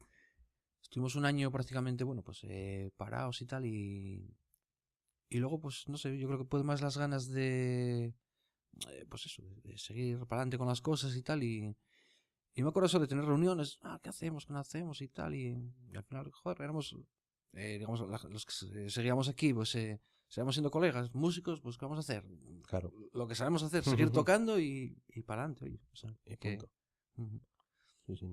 estuvimos un año prácticamente, bueno, pues parados y tal. Y luego, pues no sé, yo creo que puede más las ganas de pues eso, de seguir para adelante con las cosas y tal. Y me acuerdo eso de tener reuniones, ¿qué hacemos? ¿Qué no hacemos? Y tal. Y al final, joder, éramos, digamos, los que seguíamos aquí, pues seguíamos siendo colegas, músicos, pues ¿qué vamos a hacer? Claro. Lo que sabemos hacer, seguir tocando y para adelante, oye. O sea, Y que, punto. Sí,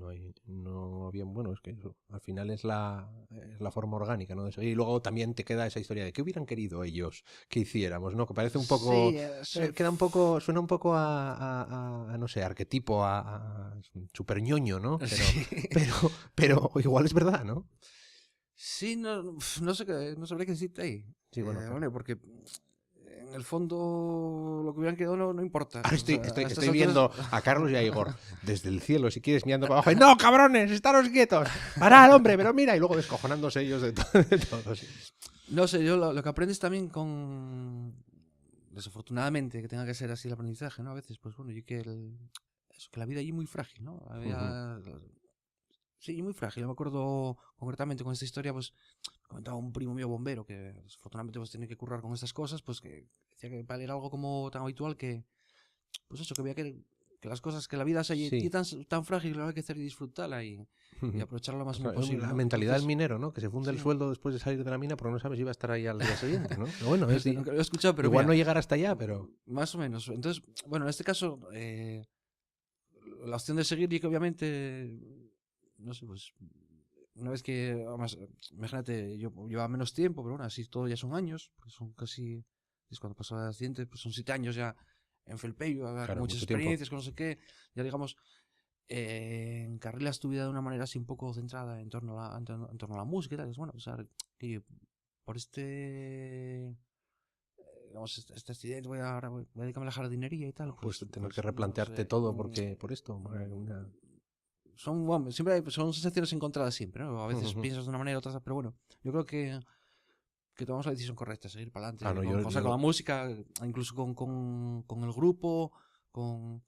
no había, bueno, es que eso, al final es la forma orgánica, ¿no? De seguir. Y luego también te queda esa historia de qué hubieran querido ellos que hiciéramos, ¿no? Que parece un poco, queda un poco, suena un poco a no sé, arquetipo, a super ñoño, ¿no? Pero igual es verdad, ¿no? Sí, no sé no sabría qué decirte ahí. Sí, bueno, claro. Bueno, porque en el fondo lo que hubieran quedado no importa. Ahora O sea, estoy viendo a Carlos y a Igor desde el cielo, si quieres, mirando para abajo. Y, ¡no, cabrones! ¡Estaros quietos! ¡Parad, hombre! Pero mira, y luego descojonándose ellos de todo. Sí. No sé, yo lo que aprendes también desafortunadamente, que tenga que ser así el aprendizaje, ¿no? A veces, pues bueno, que la vida allí es muy frágil, ¿no? Sí, muy frágil. Yo me acuerdo concretamente con esta historia, pues comentaba un primo mío bombero que desafortunadamente pues tiene que currar con estas cosas, pues que decía que para él era algo como tan habitual que, pues eso, que veía que las cosas, que la vida es allí Sí. tan frágil que lo hay que hacer y disfrutarla y aprovecharla lo más posible. La ¿no? mentalidad Entonces, del minero, ¿no? Que se funde el sueldo después de salir de la mina porque no sabes si va a estar ahí al día siguiente, ¿no? Pero bueno, nunca lo he escuchado, pero igual mira, no llegar hasta allá, pero... Más o menos. Entonces, bueno, en este caso, la opción de seguir y que obviamente, no sé, pues una vez que, además, imagínate, yo llevaba menos tiempo, pero bueno, así todo ya son años, porque son casi, es cuando pasó el accidente, pues son 7 años ya en Felpeyo, Claro, con muchas mucho tiempo. experiencias, con no sé qué, ya digamos, encarrilas tu vida de una manera así un poco centrada en torno a la música y tal. Es bueno, o sea, que por digamos, este accidente voy a dedicarme a la jardinería y tal. Pues tener pues, que replantearte no sé, todo porque por esto. son sensaciones encontradas siempre, ¿no? A veces piensas de una manera, otras, pero bueno, yo creo que tomamos la decisión correcta, seguir para adelante, con la música, incluso con el grupo, con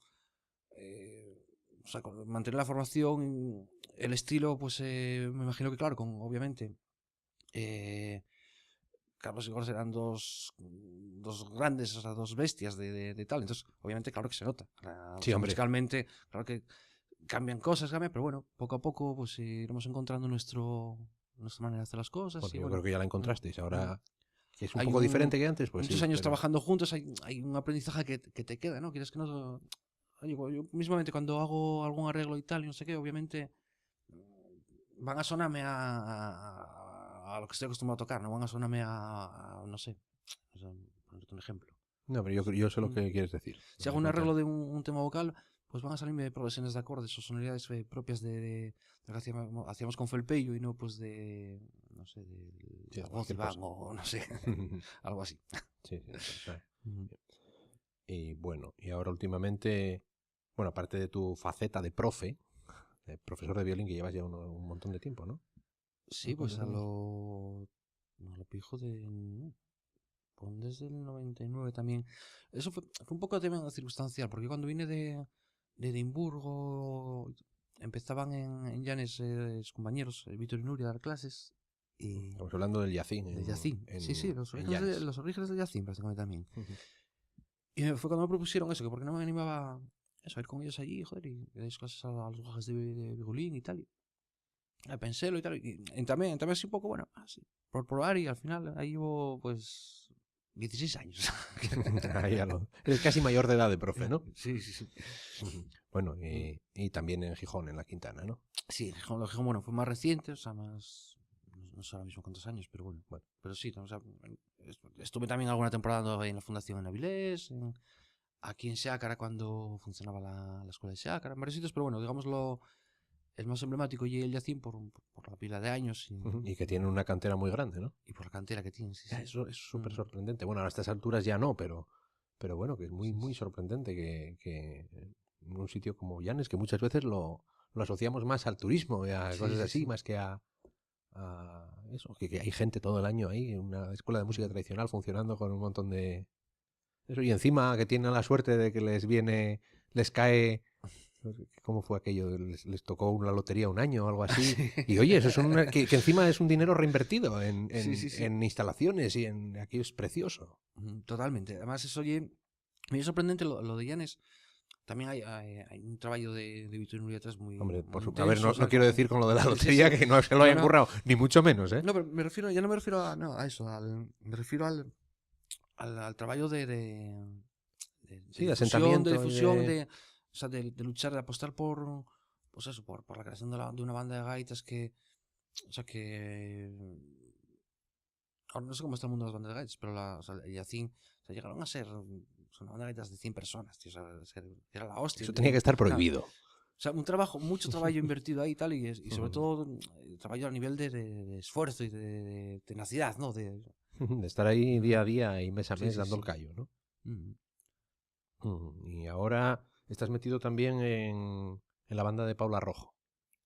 mantener la formación, el estilo, pues me imagino que claro, obviamente Carlos y Igor eran dos grandes, o sea, dos bestias de tal, entonces obviamente claro que se nota. Sí, hombre. Musicalmente, claro que cambian cosas, pero bueno, poco a poco pues iremos encontrando nuestra manera de hacer las cosas. Bueno, y, yo creo que ya la encontrasteis. Ahora que es un hay poco diferente que antes, pues muchos sí, años trabajando juntos, hay un aprendizaje que te queda, ¿no? Quieres que no... Oye, yo mismamente cuando hago algún arreglo y tal, y no sé qué, obviamente van a sonarme a lo que estoy acostumbrado a tocar, no van a sonarme no sé, o sea, ponerte un ejemplo. No, pero yo sé lo que quieres decir. Si hago un arreglo de un tema vocal, pues van a salirme progresiones de acordes o sonoridades propias de lo que hacíamos con Felpeyo y no pues de, no sé, de voz o no sé, algo así. Sí, claro. Y bueno, y ahora últimamente, bueno, aparte de tu faceta de profesor de violín que llevas ya un montón de tiempo, ¿no? Sí, pues a lo pijo desde el 99 también. Eso fue un poco también circunstancial, porque cuando vine de Edimburgo empezaban en Llanes sus compañeros, Víctor y Nuria, a dar clases. Y estamos hablando del Yacín. Del Yacín. Sí, los orígenes del Yacín prácticamente también. Y fue cuando me propusieron eso, que porque no me animaba a ir con ellos allí, joder, y dais clases a los bajas de violín y tal. Pensélo y tal. Y también así un poco, bueno, así, por probar, y al final ahí llevo pues 16 años. Eres casi mayor de edad de profe, ¿no? Sí. Bueno, y también en Gijón, en la Quintana, ¿no? Sí, Gijón, bueno, fue más reciente, o sea, más... No sé ahora mismo cuántos años, pero bueno. Pero sí, o sea, estuve también alguna temporada en la Fundación en Avilés, aquí en Xácara cuando funcionaba la escuela de Xácara, en varios sitios, pero bueno, digámoslo, el más emblemático y el Yacín por la pila de años. Y que tiene una cantera muy grande, ¿no? Y por la cantera que tiene, sí. Eso es súper sorprendente. Bueno, a estas alturas ya no, pero bueno, que es muy sorprendente que en un sitio como Llanes, que muchas veces lo asociamos más al turismo y a cosas así, más que a eso, que hay gente todo el año ahí, en una escuela de música tradicional funcionando con un montón de eso, y encima que tienen la suerte de que les cae, ¿cómo fue aquello? Les tocó una lotería un año o algo así, y oye, eso es que encima es un dinero reinvertido en instalaciones y aquí es precioso. Totalmente, además eso, oye, Me es sorprendente lo de Llanes. También hay un trabajo de Victorino Uriatras muy, Hombre, muy a ver, intenso, o sea, no quiero decir con lo de la sí, sí, lotería sí. que no se lo No, hayan no. currado, ni mucho menos, ¿eh? No, pero ya no me refiero a, no, a eso, me refiero al trabajo Sí, de asentamiento y difusión, de... o sea, de luchar, de apostar por, pues eso, por la creación de una banda de gaitas que, o sea, que, ahora no sé cómo está el mundo de las bandas de gaitas, pero o sea, y así, o sea, llegaron a ser, son una banda de gaitas de 100 personas, tío, o sea, era la hostia. Eso tenía que estar Claro, prohibido. o sea, mucho trabajo invertido ahí y tal, y sobre todo trabajo a nivel de esfuerzo y de tenacidad, ¿no? De estar ahí día a día y mes a Sí, mes sí, dando el sí. callo, ¿no? Mm. Y ahora estás metido también en la banda de Paula Rojo.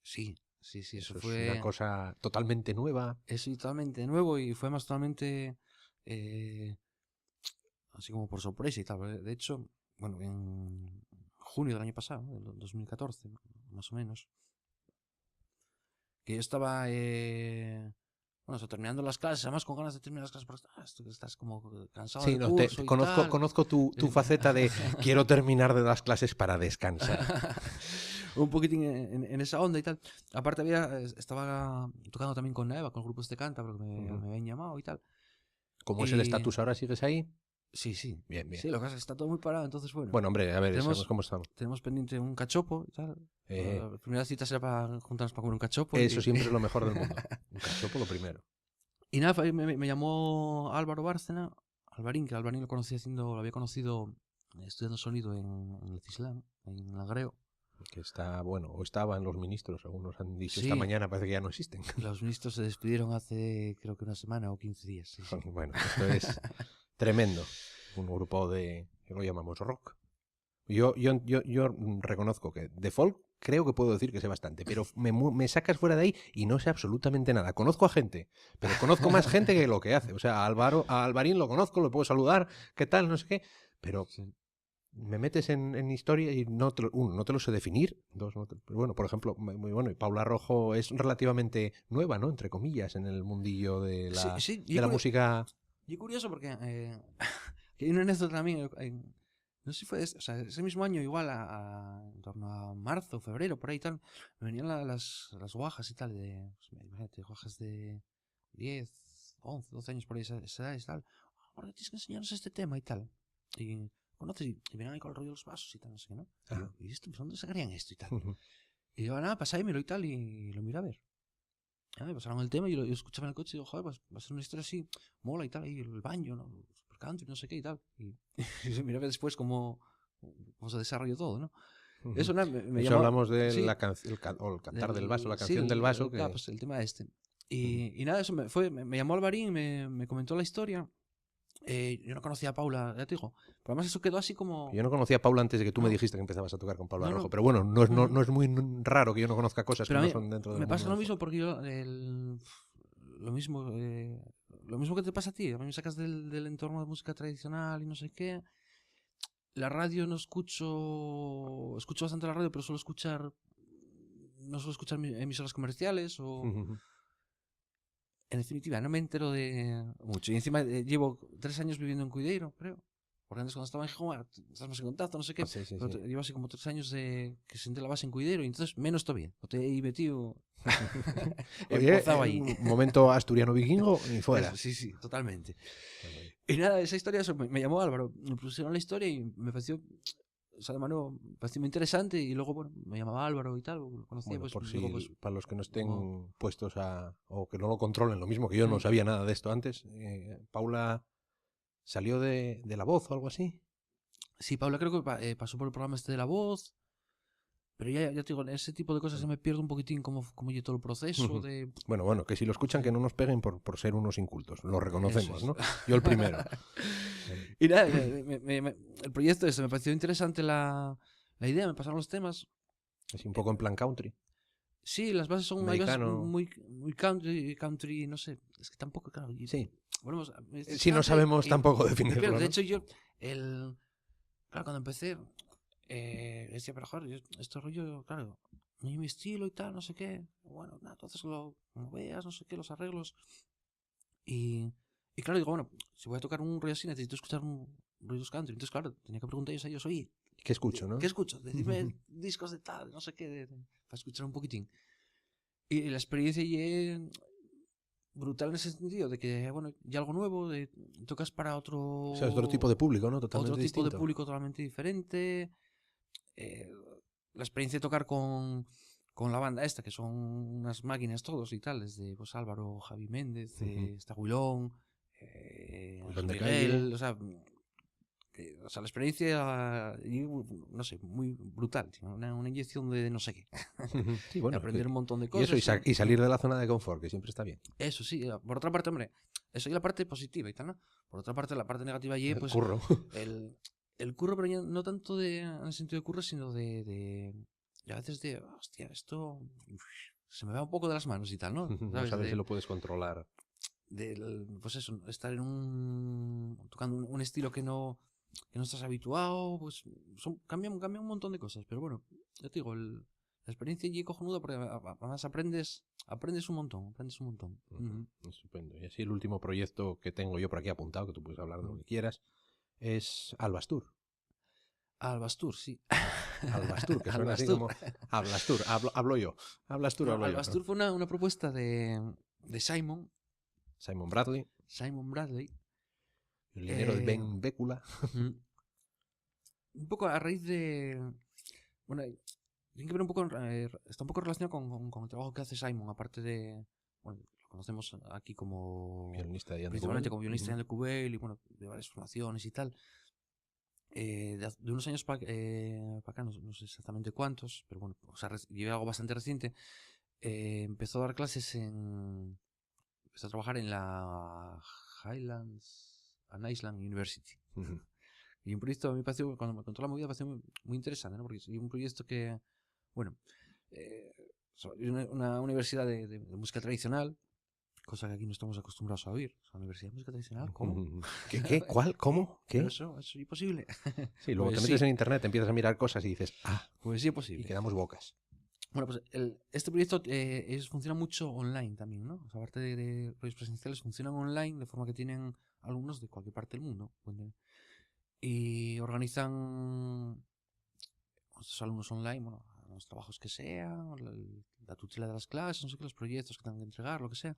Sí, sí, sí, eso Eso es una fue. cosa totalmente nueva. Eso y totalmente nuevo y fue más totalmente. eh, Así como por sorpresa y tal. De hecho, bueno, en junio del año pasado, ¿no? Del 2014, más o menos, que yo estaba. Bueno, o sea, terminando las clases, además con ganas de terminar las clases, porque estás como cansado Sí, del no, curso y tal. conozco tu eh, faceta de quiero terminar de las clases para descansar. un poquitín en esa onda y tal. Aparte estaba tocando también con Eva, con el grupo este canta, porque me Ujú. habían llamado y tal. ¿Cómo es el Y estatus ahora? ¿Sigues ahí? sí, sí, Bien, bien. sí, lo que pasa es que está todo muy parado, entonces bueno, Bueno, hombre, a ver, sabemos tenemos, cómo estamos. tenemos pendiente un cachopo y tal. Eh, La primera cita será para juntarnos para comer un cachopo Eso siempre es lo mejor del mundo. Un cachopo lo primero. y nada, me llamó Álvaro Bárcena, Alvarín, que Alvarín lo había conocido estudiando sonido en el Cislán, en Langreo. Que está, bueno, o estaba en los ministros, algunos han dicho esta Sí, mañana, parece que ya no existen. los ministros se despidieron hace creo que una semana o 15 días, sí, sí. Bueno, esto es tremendo. Un grupo que lo llamamos rock. Yo reconozco que de folk creo que puedo decir que sé bastante, pero me sacas fuera de ahí y no sé absolutamente nada. Conozco a gente, pero conozco más gente que lo que hace. O sea, a Alvarín lo conozco, lo puedo saludar, qué tal, no sé qué, pero Sí. me metes en historia y no te lo sé definir. Dos, pero bueno, por ejemplo, muy bueno, y Paula Rojo es relativamente nueva, ¿no? Entre comillas, en el mundillo Sí, sí, de la música. y curioso porque que hay una anécdota también, no sé si fue o sea, ese mismo año igual, en torno a marzo, febrero, por ahí y tal, me venían las guajas y tal, pues, imagínate, guajas de 10 11 12 años por ahí, esa edad y tal. Ahora tienes que enseñarnos este tema y tal. Y conoces, y venían ahí con el rollo de los vasos y tal, no sé qué, ¿no? Y yo, Ajá. ¿y esto? Pues, ¿dónde sacarían esto y tal? Y yo, nada, pasáimelo y tal, y lo mira a ver. Me pasaron el tema y yo escuchaba en el coche y digo, joder, pues va a ser una historia así, mola y tal, ahí el baño, ¿no? Super country, no sé qué y tal. Y, y mira después cómo se desarrolló todo, ¿no? Eso nada, me Eso llamó, hablamos de sí, o el cantar del vaso, la sí, canción del vaso, claro, que pues el tema este. Y nada, eso me llamó Alvarín, me comentó la historia. Yo no conocía a Paula, ya te digo. Pero además eso quedó así como... yo no conocía a Paula antes de que tú me No, dijiste que empezabas a tocar con Paula no, Rojo, no. pero bueno, Ujú. no es muy raro que yo no conozca cosas que Pero a no mí son dentro del me mundo pasa del lo mismo folk. porque yo lo mismo que te pasa a ti. A mí me sacas del entorno de música tradicional y no sé qué. La radio no escucho bastante la radio, pero no suelo escuchar emisoras comerciales o en definitiva no me entero de mucho. Y encima llevo 3 años viviendo en Cuideiro, creo. Porque antes cuando estaba en Gijón, estás más en contacto, no sé qué. Sí, sí, Pero sí. llevo así como 3 años de que senté la base en Cuideiro y entonces menos todavía. No te he metido Oye, empozado ahí. un momento asturiano vikingo y Eso, fuera. sí, sí, totalmente. Y nada, esa historia, eso, me llamó Álvaro, me pusieron la historia y me pareció, o sea, de mano, me pareció muy interesante y luego, bueno, me llamaba Álvaro y tal, lo conocía, Bueno, pues por luego, si pues, para los que no como... estén puestos o que no lo controlen, lo mismo que yo no Mm. sabía nada de esto antes, Paula salió de La Voz o algo así. Sí, Paula creo que pasó por el programa este de La Voz, pero ya te digo, en ese tipo de cosas se me pierde un poquitín cómo yo todo el proceso de... Bueno, que si lo escuchan que Sí, no nos peguen por ser unos incultos, lo eso reconocemos, es. ¿no? Yo el primero. Y nada, el proyecto este, me pareció interesante la idea, me pasaron los temas. Así un poco en plan country, Sí, las bases hay bases americano. muy country, no sé, es que tampoco, claro, Sí, volvemos, me dices si no country sabemos y tampoco me pierdo. definirlo, De ¿no? hecho, claro, cuando empecé, decía, pero joder, esto rollo, claro, no es mi estilo y tal, no sé qué. Bueno, nada, entonces como veas, no sé qué, los arreglos. Y, y claro, digo, bueno, si voy a tocar un rollo así, necesito escuchar ruidos country. Entonces, claro, tenía que preguntarles a ellos, oye, ¿Qué escucho, no? ¿qué escucho? Decidme discos de tal, no sé qué, para escuchar un poquitín. Y la experiencia y brutal en ese sentido, de que, bueno, ya algo nuevo, tocas para O sea, es otro tipo de público, ¿no? Totalmente otro tipo distinto. de público totalmente diferente. La experiencia de tocar con la banda esta, que son unas máquinas todos y tal, desde pues Álvaro, Javi Méndez, está Huilón, Huilón de Miguel, Calle. o sea, la experiencia, no sé, muy brutal, tío, una inyección de no sé qué. Sí, bueno. Aprender un montón de Y cosas. eso, y salir de la zona de confort, que siempre está bien. Eso sí, por otra parte, hombre, eso y la parte positiva y tal, ¿no? Por otra parte, la parte negativa y pues Curro. el curro, pero ya no tanto en el sentido de curro, sino de a veces de, hostia, esto se me va un poco de las manos y tal, ¿no? No sabes si lo puedes controlar. Pues eso, estar tocando un estilo que no estás habituado, pues cambian un montón de cosas, pero bueno, ya te digo, la experiencia y cojonuda porque además aprendes un montón, Estupendo. Y así el último proyecto que tengo yo por aquí apuntado, que tú puedes hablar de lo que quieras, es Albastur. Albastur, sí. Albastur, que suena así como Albastur, hablo yo. Albastur, No, hablo yo. Albastur fue una propuesta de Simon Bradley, Bradley, el dinero de Ben Bécula. un poco a raíz de, bueno, tiene que ver un poco, está un poco relacionado con el trabajo que hace Simon, aparte de, bueno, lo conocemos aquí como Violinista de principalmente como violinista de Cubel y bueno, de varias formaciones y tal. De unos años para acá, no sé exactamente cuántos, pero bueno, o sea, lleva algo bastante reciente. Empezó a dar clases empezó a trabajar en la Highlands and Island University. Y un proyecto, a mí me pareció, cuando me contó la movida, me pareció muy interesante, ¿no? Porque es un proyecto que, bueno, es una universidad de música tradicional, cosa que aquí no estamos acostumbrados a oír. O sea, universidad de música tradicional, ¿cómo? ¿Qué? ¿Cuál? ¿Cómo? ¿Qué? Pero eso es imposible. Sí, luego Pues te metes sí. en internet, empiezas a mirar cosas y dices, pues sí es posible. Y quedamos bocas. Bueno, pues este proyecto funciona mucho online también, ¿no? O sea, aparte de proyectos presenciales, funcionan online de forma que tienen alumnos de cualquier parte del mundo. Y organizan estos alumnos online, bueno, los trabajos que sean, la tutela de las clases, no sé qué, los proyectos que tengan que entregar, lo que sea.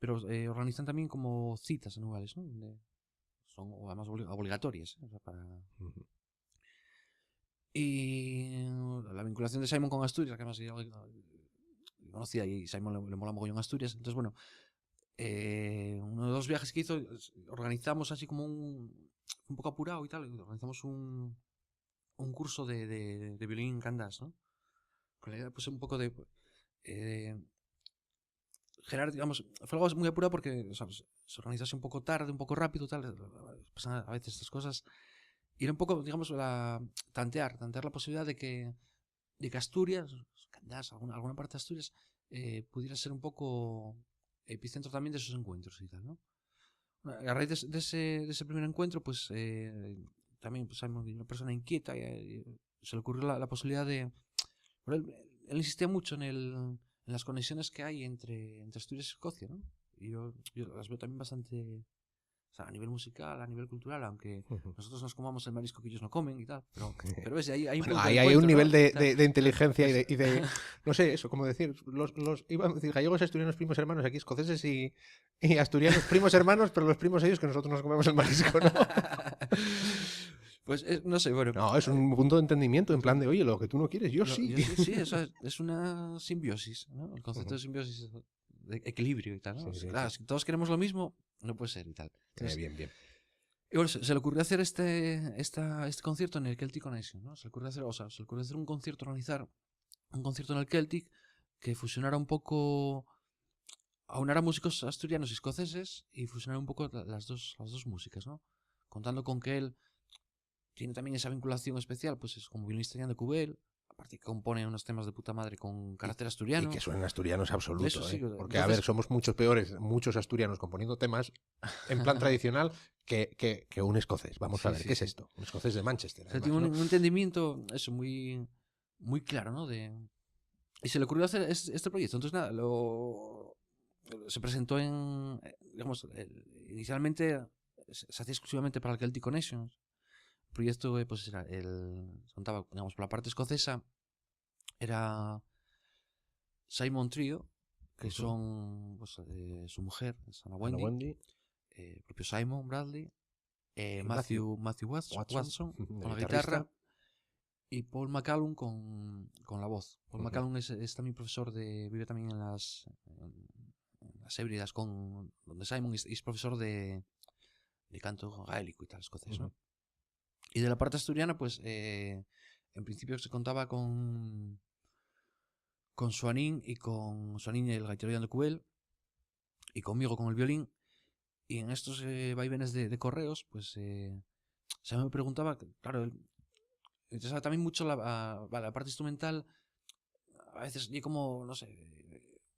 Pero organizan también como citas anuales, ¿no? Son además obligatorias, ¿eh? O sea, Y la vinculación de Simon con Asturias, que además yo conocía y Simon le mola mogollón Asturias. Entonces, bueno, uno de los viajes que hizo, organizamos así como un poco apurado y tal, organizamos un curso de violín candás, ¿no? Con la idea, pues, un poco de generar, digamos, fue algo muy apurado porque, o sea, se organizase un poco tarde, un poco rápido, tal, pasan a veces estas cosas. Y era un poco, digamos, tantear la posibilidad de que Asturias, Candás, alguna parte de Asturias, pudiera ser un poco epicentro también de esos encuentros y tal, ¿no? A raíz de ese primer encuentro, pues también pues, hay una persona inquieta y se le ocurrió la posibilidad de... Él insistía mucho en las conexiones que hay entre Asturias y Escocia, ¿no? Y yo las veo también bastante... O sea, a nivel musical, a nivel cultural, aunque nosotros nos comamos el marisco que ellos no comen y tal. Pero ves, hay un, bueno, hay un nivel, ¿no? de inteligencia y de... No sé, eso, como decir, iba a decir gallegos, asturianos, primos hermanos, aquí escoceses y asturianos, primos hermanos, pero los primos ellos que nosotros nos comemos el marisco, ¿no? Pues no sé, bueno. No, es un punto de entendimiento, en plan de, oye, lo que tú no quieres, yo sí. Sí, eso es una simbiosis, ¿no? El concepto de simbiosis, de equilibrio y tal, ¿no? Sí, claro, si todos queremos lo mismo, no puede ser y tal. Entonces, bien. Y bueno, se le ocurrió hacer este concierto en el Celtic Connection, ¿no? Se le ocurrió hacer un concierto, organizar un concierto en el Celtic que fusionara un poco, aunara músicos asturianos y escoceses y fusionara un poco las dos músicas, ¿no? Contando con que él tiene también esa vinculación especial, pues es como violinista de Cubel, aparte que compone unos temas de puta madre con carácter asturiano. Y que suenan asturianos absolutos, eso, sí, porque, entonces, a ver, somos muchos peores, muchos asturianos componiendo temas en plan tradicional que un escocés. Vamos a ver, ¿qué es esto? Un escocés de Manchester. O sea, además, tiene ¿no? un entendimiento, eso, muy, muy claro, ¿no? Y se le ocurrió hacer este proyecto. Entonces, nada, se presentó digamos, inicialmente se hacía exclusivamente para el Celtic Connections. proyecto pues era contaba, digamos, por la parte escocesa, era Simon Trio, que son pues, su mujer, Anna Wendy, propio Simon Bradley, Matthew Watson con la guitarra y Paul McCallum con la voz. Paul McCallum es también profesor vive también en las Hébridas donde Simon es profesor de canto gaélico y tal, escocés, ¿no? Y de la parte asturiana, pues en principio se contaba con Suanín y el gaitero de Cubel y conmigo con el violín. Y en estos vaivenes de correos, pues se me preguntaba, claro, interesaba también mucho la parte instrumental. A veces, y como, no sé,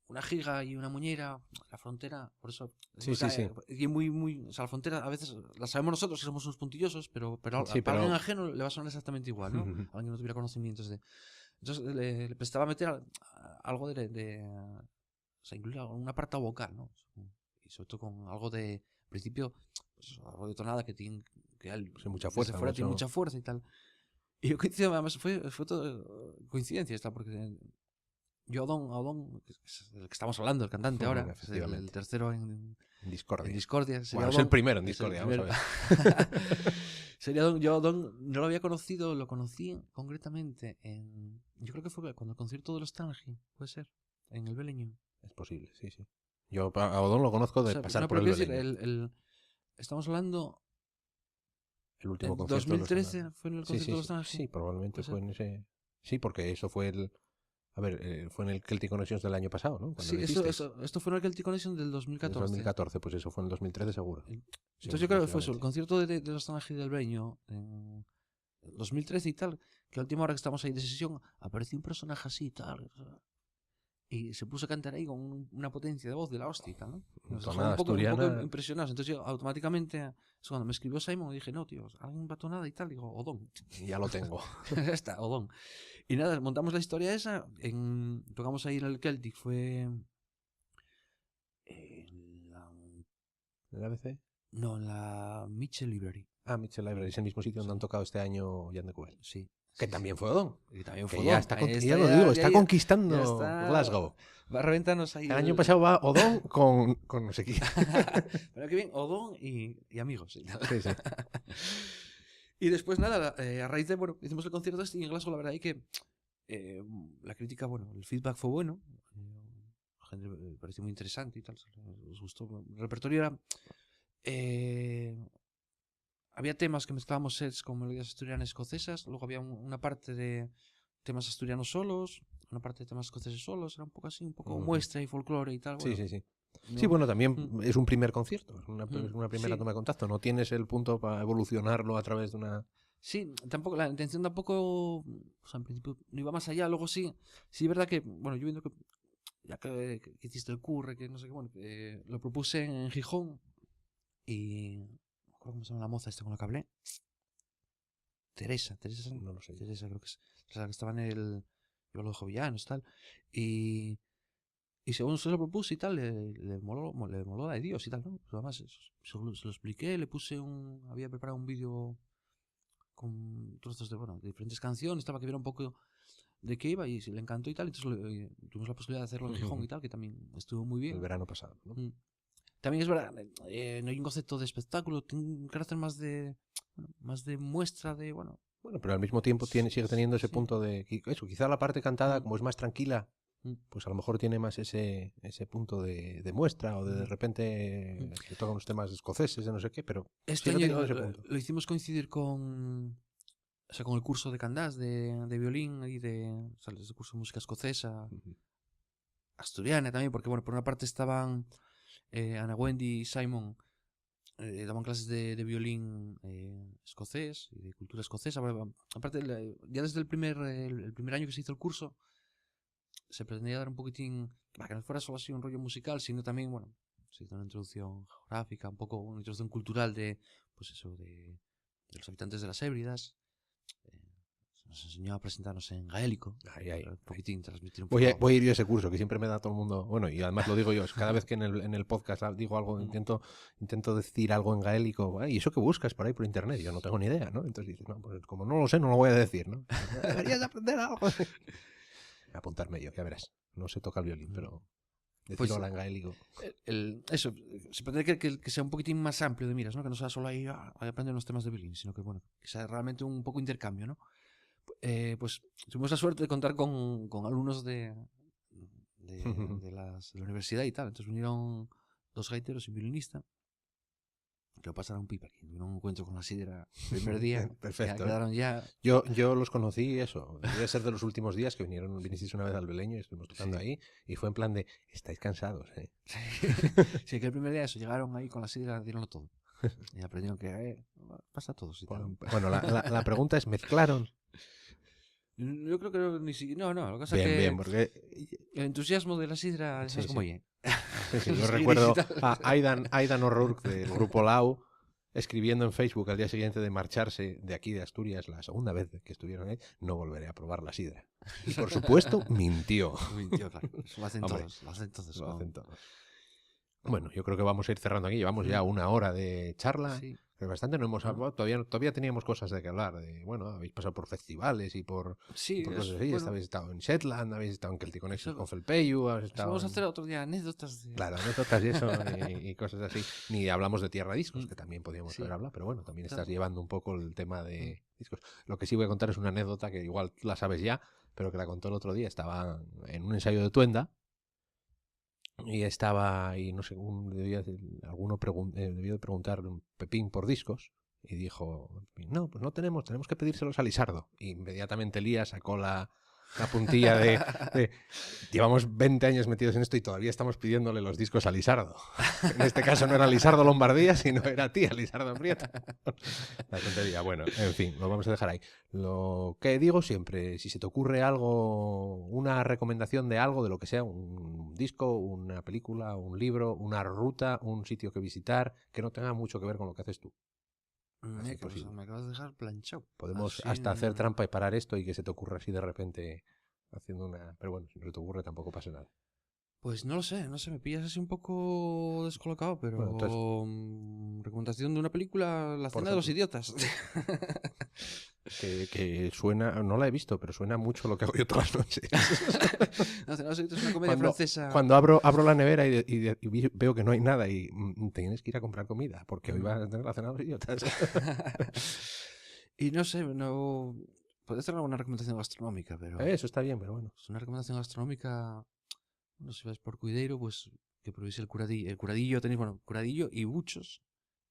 una giga y una muñera, la frontera, por eso. Sí. Y muy, o sea, la frontera a veces la sabemos nosotros que somos unos puntillosos, pero Sí, para alguien ajeno le va a sonar exactamente igual, ¿no? Alguien que no tuviera conocimientos de. Entonces le prestaba meter algo o sea, incluir una parte vocal, ¿no? Y sobre todo con algo de, al principio, pues, algo de tonada que tiene mucha fuerza, tiene mucha fuerza y tal. Y yo coincido, además fue todo coincidencia esta, porque yo a Odón, que es el que estamos hablando, el cantante ahora, es el tercero en Discordia. Bueno, es el primero en Discordia, vamos a ver. Sería Odón. Yo Odón no lo había conocido, lo conocí concretamente yo creo que fue cuando el concierto de los Tangi, puede ser, en el Beleño. Es posible, sí. Yo a Odón lo conozco de pasar por el Beleño. Estamos hablando... El último concierto 2013 de los fue en el concierto de los Tangi. Sí, probablemente fue en ese... Sí, porque eso fue fue en el Celtic Connections del año pasado, ¿no? Sí, esto fue en el Celtic Connections del 2014. Del 2014, pues eso fue en el 2013 seguro. Entonces yo creo que fue eso, el concierto de los Tangi del Beleño en 2013 y tal, que a última hora que estamos ahí de sesión apareció un personaje así y tal, y se puso a cantar ahí con una potencia de voz de la hostia y tal, ¿no? Nos dejó un poco impresionados. Entonces yo automáticamente, cuando me escribió Simon, dije, no, tío, alguien va tonada y tal, digo, Odón. Ya lo tengo. Ya está, Odón. Y nada, montamos la historia esa, tocamos ahí en el Celtic, fue en ¿El ABC? No, en la Mitchell Library. Ah, Mitchell Library, es el mismo sitio donde han tocado este año Jan de Cubel. Sí. Que también fue Odón. Y también fue Odón. Ya lo digo, está conquistando Glasgow. Va a reventarnos ahí. El año pasado va Odón con no sé quién. Pero que bien, Odón y amigos. Sí. Y después nada, a raíz de, hicimos el concierto y en Glasgow la verdad es que la crítica, el feedback fue bueno. La gente me pareció muy interesante y tal. Les gustó. El repertorio era... había temas que mezclábamos sets con melodías asturianas escocesas, luego había una parte de temas asturianos solos, una parte de temas escoceses solos, era un poco así, un poco muestra y folclore y tal. Sí. ¿No? Sí, bueno, también es un primer concierto, es una primera toma de contacto, no tienes el punto para evolucionarlo a través de una... Sí, tampoco, la intención tampoco, o sea, en principio no iba más allá, luego sí es verdad que, yo viendo que, ya que hiciste el curre, que no sé qué, lo propuse en Gijón y... ¿Cómo se llama la moza esta con la que hablé? Teresa, no lo sé. Teresa creo que es. La que estaba en el los Jovillanos y tal. Y según se lo propuse y tal, le moló la de Dios y tal, ¿no? Pero además se lo expliqué, le puse había preparado un vídeo con trozos de diferentes canciones, estaba que viera un poco de qué iba y le encantó y tal. Entonces tuvimos la posibilidad de hacerlo en Gijón y tal, que también estuvo muy bien. El verano pasado, ¿no? También es verdad, no hay un concepto de espectáculo, tiene un carácter más de muestra de, Bueno, pero al mismo tiempo sigue teniendo ese punto de... Eso, quizá la parte cantada, como es más tranquila, pues a lo mejor tiene más ese punto de muestra, o de repente que tocan unos temas escoceses, de no sé qué, pero... Este año lo hicimos coincidir con el curso de Candás de violín y el curso de música escocesa, asturiana también, porque por una parte estaban... Anna Wendy y Simon daban clases de violín escocés y de cultura escocesa. Aparte, ya desde el primer año que se hizo el curso, se pretendía dar un poquitín, para que no fuera solo así un rollo musical, sino también, se hizo una introducción geográfica, un poco una introducción cultural de los habitantes de las Hébridas. nos enseñó a presentarnos en gaélico. Un poquitín, transmitir un poco. Voy a ir yo a ese curso que siempre me da todo el mundo. Bueno, y además lo digo yo, cada vez que en el podcast digo algo, intento decir algo en gaélico. ¿Y eso que buscas por ahí por internet? Yo no tengo ni idea, ¿no? Entonces dices, no, pues como no lo sé, no lo voy a decir, ¿no? Deberías aprender algo. Apuntarme yo, ya verás. No sé tocar el violín, pero decirlo en gaélico. Eso, se pretende que sea un poquitín más amplio de miras, ¿no? Que no sea solo ahí a aprender unos temas de violín, sino que, bueno, que sea realmente un poco intercambio, ¿no? Pues tuvimos la suerte de contar con alumnos de la universidad y tal. Entonces vinieron 2 gaiteros y un violinista que lo pasaron pipa. Tuvieron un encuentro con la sidra el primer día. Perfecto. Ya quedaron ya... Yo los conocí, eso. Debe ser de los últimos días que vinisteis una vez al Beleño y estuvimos tocando ahí. Y fue en plan de, estáis cansados, ¿eh? Sí, que el primer día eso, llegaron ahí con la sidra, dieronlo todo. Y aprendieron que pasa a todos y tal. Bueno, la pregunta es, ¿mezclaron? Yo creo que ni siquiera... No, lo que pasa bien, es que... Bien, porque... El entusiasmo de la sidra es como oye. Sí, yo recuerdo a Aidan O'Rourke del grupo Lau escribiendo en Facebook al día siguiente de marcharse de aquí de Asturias, la segunda vez que estuvieron ahí, no volveré a probar la sidra. Y por supuesto, mintió. Mintió, claro. Eso lo hacen todos. Lo hacen todos. Bueno, yo creo que vamos a ir cerrando aquí. Llevamos ya 1 hora de charla. Sí. Pero bastante no hemos hablado. Todavía teníamos cosas de que hablar. Bueno, habéis pasado por festivales y por cosas así. Bueno, habéis estado en Shetland, habéis estado en Celtic Connection con Felpeyu. Vamos a hacer otro día anécdotas. Claro, anécdotas y eso y cosas así. Ni hablamos de Tierra Discos, que también podíamos haber hablado. Pero bueno, también estás llevando un poco el tema de discos. Lo que sí voy a contar es una anécdota que igual la sabes ya, pero que la contó el otro día. Estaba en un ensayo de Tuenda. Y estaba, y no sé, alguno debió de preguntar Pepín por discos. Y dijo, no, pues no tenemos que pedírselos a Lisardo. Y inmediatamente Elías sacó la puntilla de llevamos 20 años metidos en esto y todavía estamos pidiéndole los discos a Lisardo. En este caso no era Lisardo Lombardía, sino era tía Lisardo Prieto. La tontería. Bueno, en fin, lo vamos a dejar ahí. Lo que digo siempre, si se te ocurre algo, una recomendación de algo, de lo que sea, un disco, una película, un libro, una ruta, un sitio que visitar, que no tenga mucho que ver con lo que haces tú. Me acabas de dejar planchado. Podemos hasta hacer trampa y parar esto y que se te ocurra así de repente haciendo una... Pero bueno, si no se te ocurre tampoco pasa nada. Pues no lo sé, me pillas así un poco descolocado, pero... Bueno, entonces... recomendación de una película, La cena de los idiotas. que suena, no la he visto, pero suena mucho lo que hago yo todas las noches. La cena de los idiotas es una comedia francesa. Cuando abro la nevera y veo que no hay nada y tienes que ir a comprar comida, porque hoy vas a tener la cena de los idiotas. Y no sé, puede ser una recomendación gastronómica, pero... Eso está bien, pero bueno. Es una recomendación gastronómica... No sé si vas por Cuideiro, pues que probéis el curadillo. El curadillo tenéis, curadillo y buchos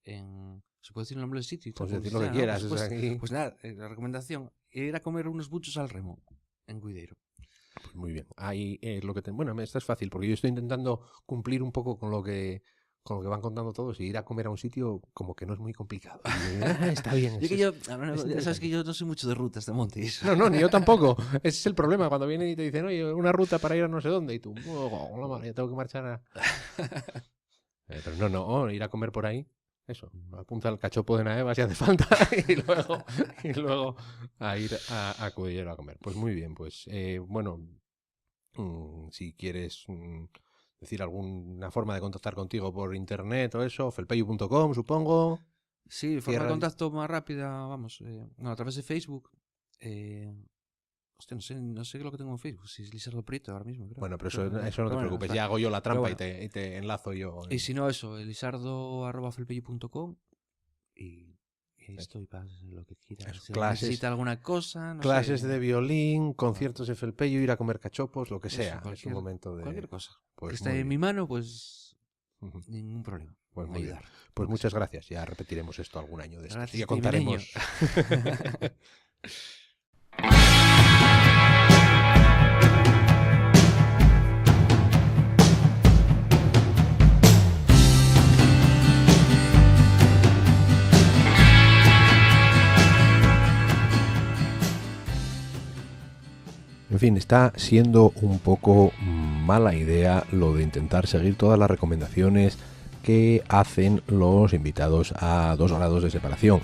en... ¿Se puede decir el nombre del sitio? Pues decir lo que quieras. ¿No? Pues nada, la recomendación era comer unos buchos al remo en Cuideiro. Pues muy bien. Ahí lo que bueno, esto es fácil, porque yo estoy intentando cumplir un poco con lo que van contando todos y ir a comer a un sitio como que no es muy complicado. Está bien. Sabes que yo no soy mucho de rutas de montes. No, ni yo tampoco. Ese es el problema, cuando vienen y te dicen, oye, una ruta para ir a no sé dónde, y tú, ya tengo que marchar a... Pero no, ir a comer por ahí, eso, apunta al cachopo de Naeva si hace falta, y luego a ir a Cudillero a comer. Pues muy bien, pues bueno, si quieres... decir alguna forma de contactar contigo por internet o eso, felpeyu.com, supongo. Sí, forma de contacto más rápida, vamos, a través de Facebook. Hostia, no sé qué es lo que tengo en Facebook, si es Lisardo Prieto ahora mismo, creo. Bueno, pero eso no te preocupes, ya hago yo la trampa y te enlazo yo. Y si no, eso, lisardo@felpeyu.com y estoy para lo que quieras. Si necesita alguna cosa, clases de violín, conciertos de Felpeyu, ir a comer cachopos, lo que sea. Es un momento de... Cualquier cosa. Pues que esté en mi mano, pues ningún problema. Pues muy bien. Pues muchas gracias. Ya repetiremos esto algún año de esto. Ya contaremos. En fin, está siendo un poco mala idea lo de intentar seguir todas las recomendaciones que hacen los invitados a 2 grados de separación.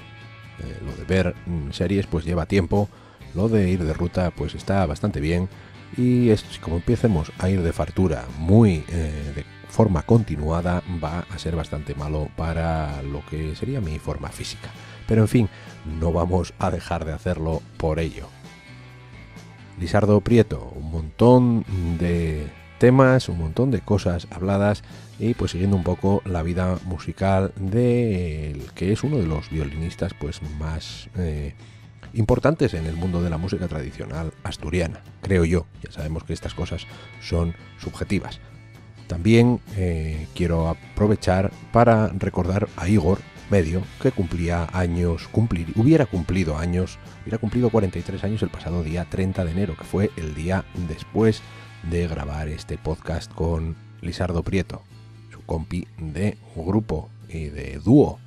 Lo de ver series pues lleva tiempo lo de ir de ruta pues está bastante bien, y como empecemos a ir de fartura muy de forma continuada, va a ser bastante malo para lo que sería mi forma física. Pero en fin, no vamos a dejar de hacerlo por ello. Lisardo Prieto, un montón de temas, un montón de cosas habladas, y pues siguiendo un poco la vida musical de que es uno de los violinistas pues más importantes en el mundo de la música tradicional asturiana, creo yo. Ya sabemos que estas cosas son subjetivas. También quiero aprovechar para recordar a Igor Medio, que hubiera cumplido 43 años el pasado día 30 de enero, que fue el día después de grabar este podcast con Lisardo Prieto, su compi de grupo y de dúo.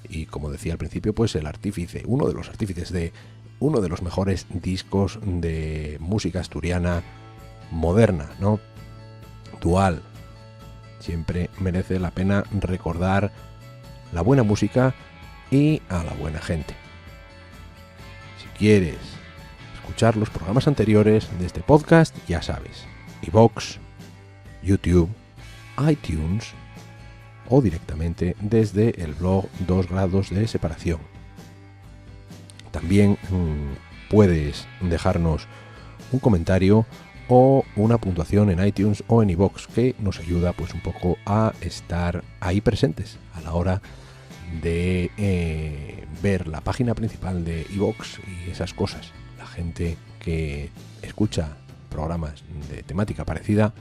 Y como decía al principio, pues uno de los artífices de uno de los mejores discos de música asturiana moderna, ¿no? Dual. Siempre merece la pena recordar la buena música y a la buena gente. Si quieres escuchar los programas anteriores de este podcast, ya sabes, iVoox, YouTube, iTunes o directamente desde el blog 2 grados de separación. También puedes dejarnos un comentario o una puntuación en iTunes o en iVoox, que nos ayuda pues un poco a estar ahí presentes a la hora de ver la página principal de iVoox y esas cosas. La gente que escucha programas de temática parecida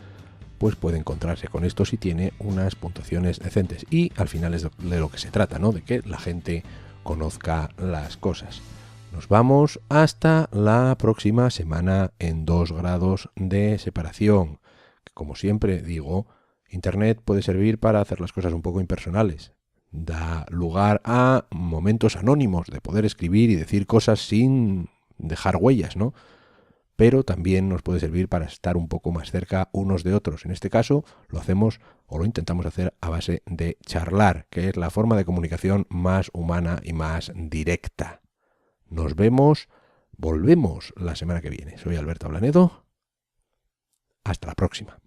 pues puede encontrarse con esto si tiene unas puntuaciones decentes, y al final es de lo que se trata, ¿no? De que la gente conozca las cosas. Nos vamos hasta la próxima semana en 2 grados de separación. Como siempre digo, Internet puede servir para hacer las cosas un poco impersonales. Da lugar a momentos anónimos de poder escribir y decir cosas sin dejar huellas, ¿no? Pero también nos puede servir para estar un poco más cerca unos de otros. En este caso lo hacemos o lo intentamos hacer a base de charlar, que es la forma de comunicación más humana y más directa. Nos volvemos la semana que viene. Soy Alberto Ablanedo. Hasta la próxima.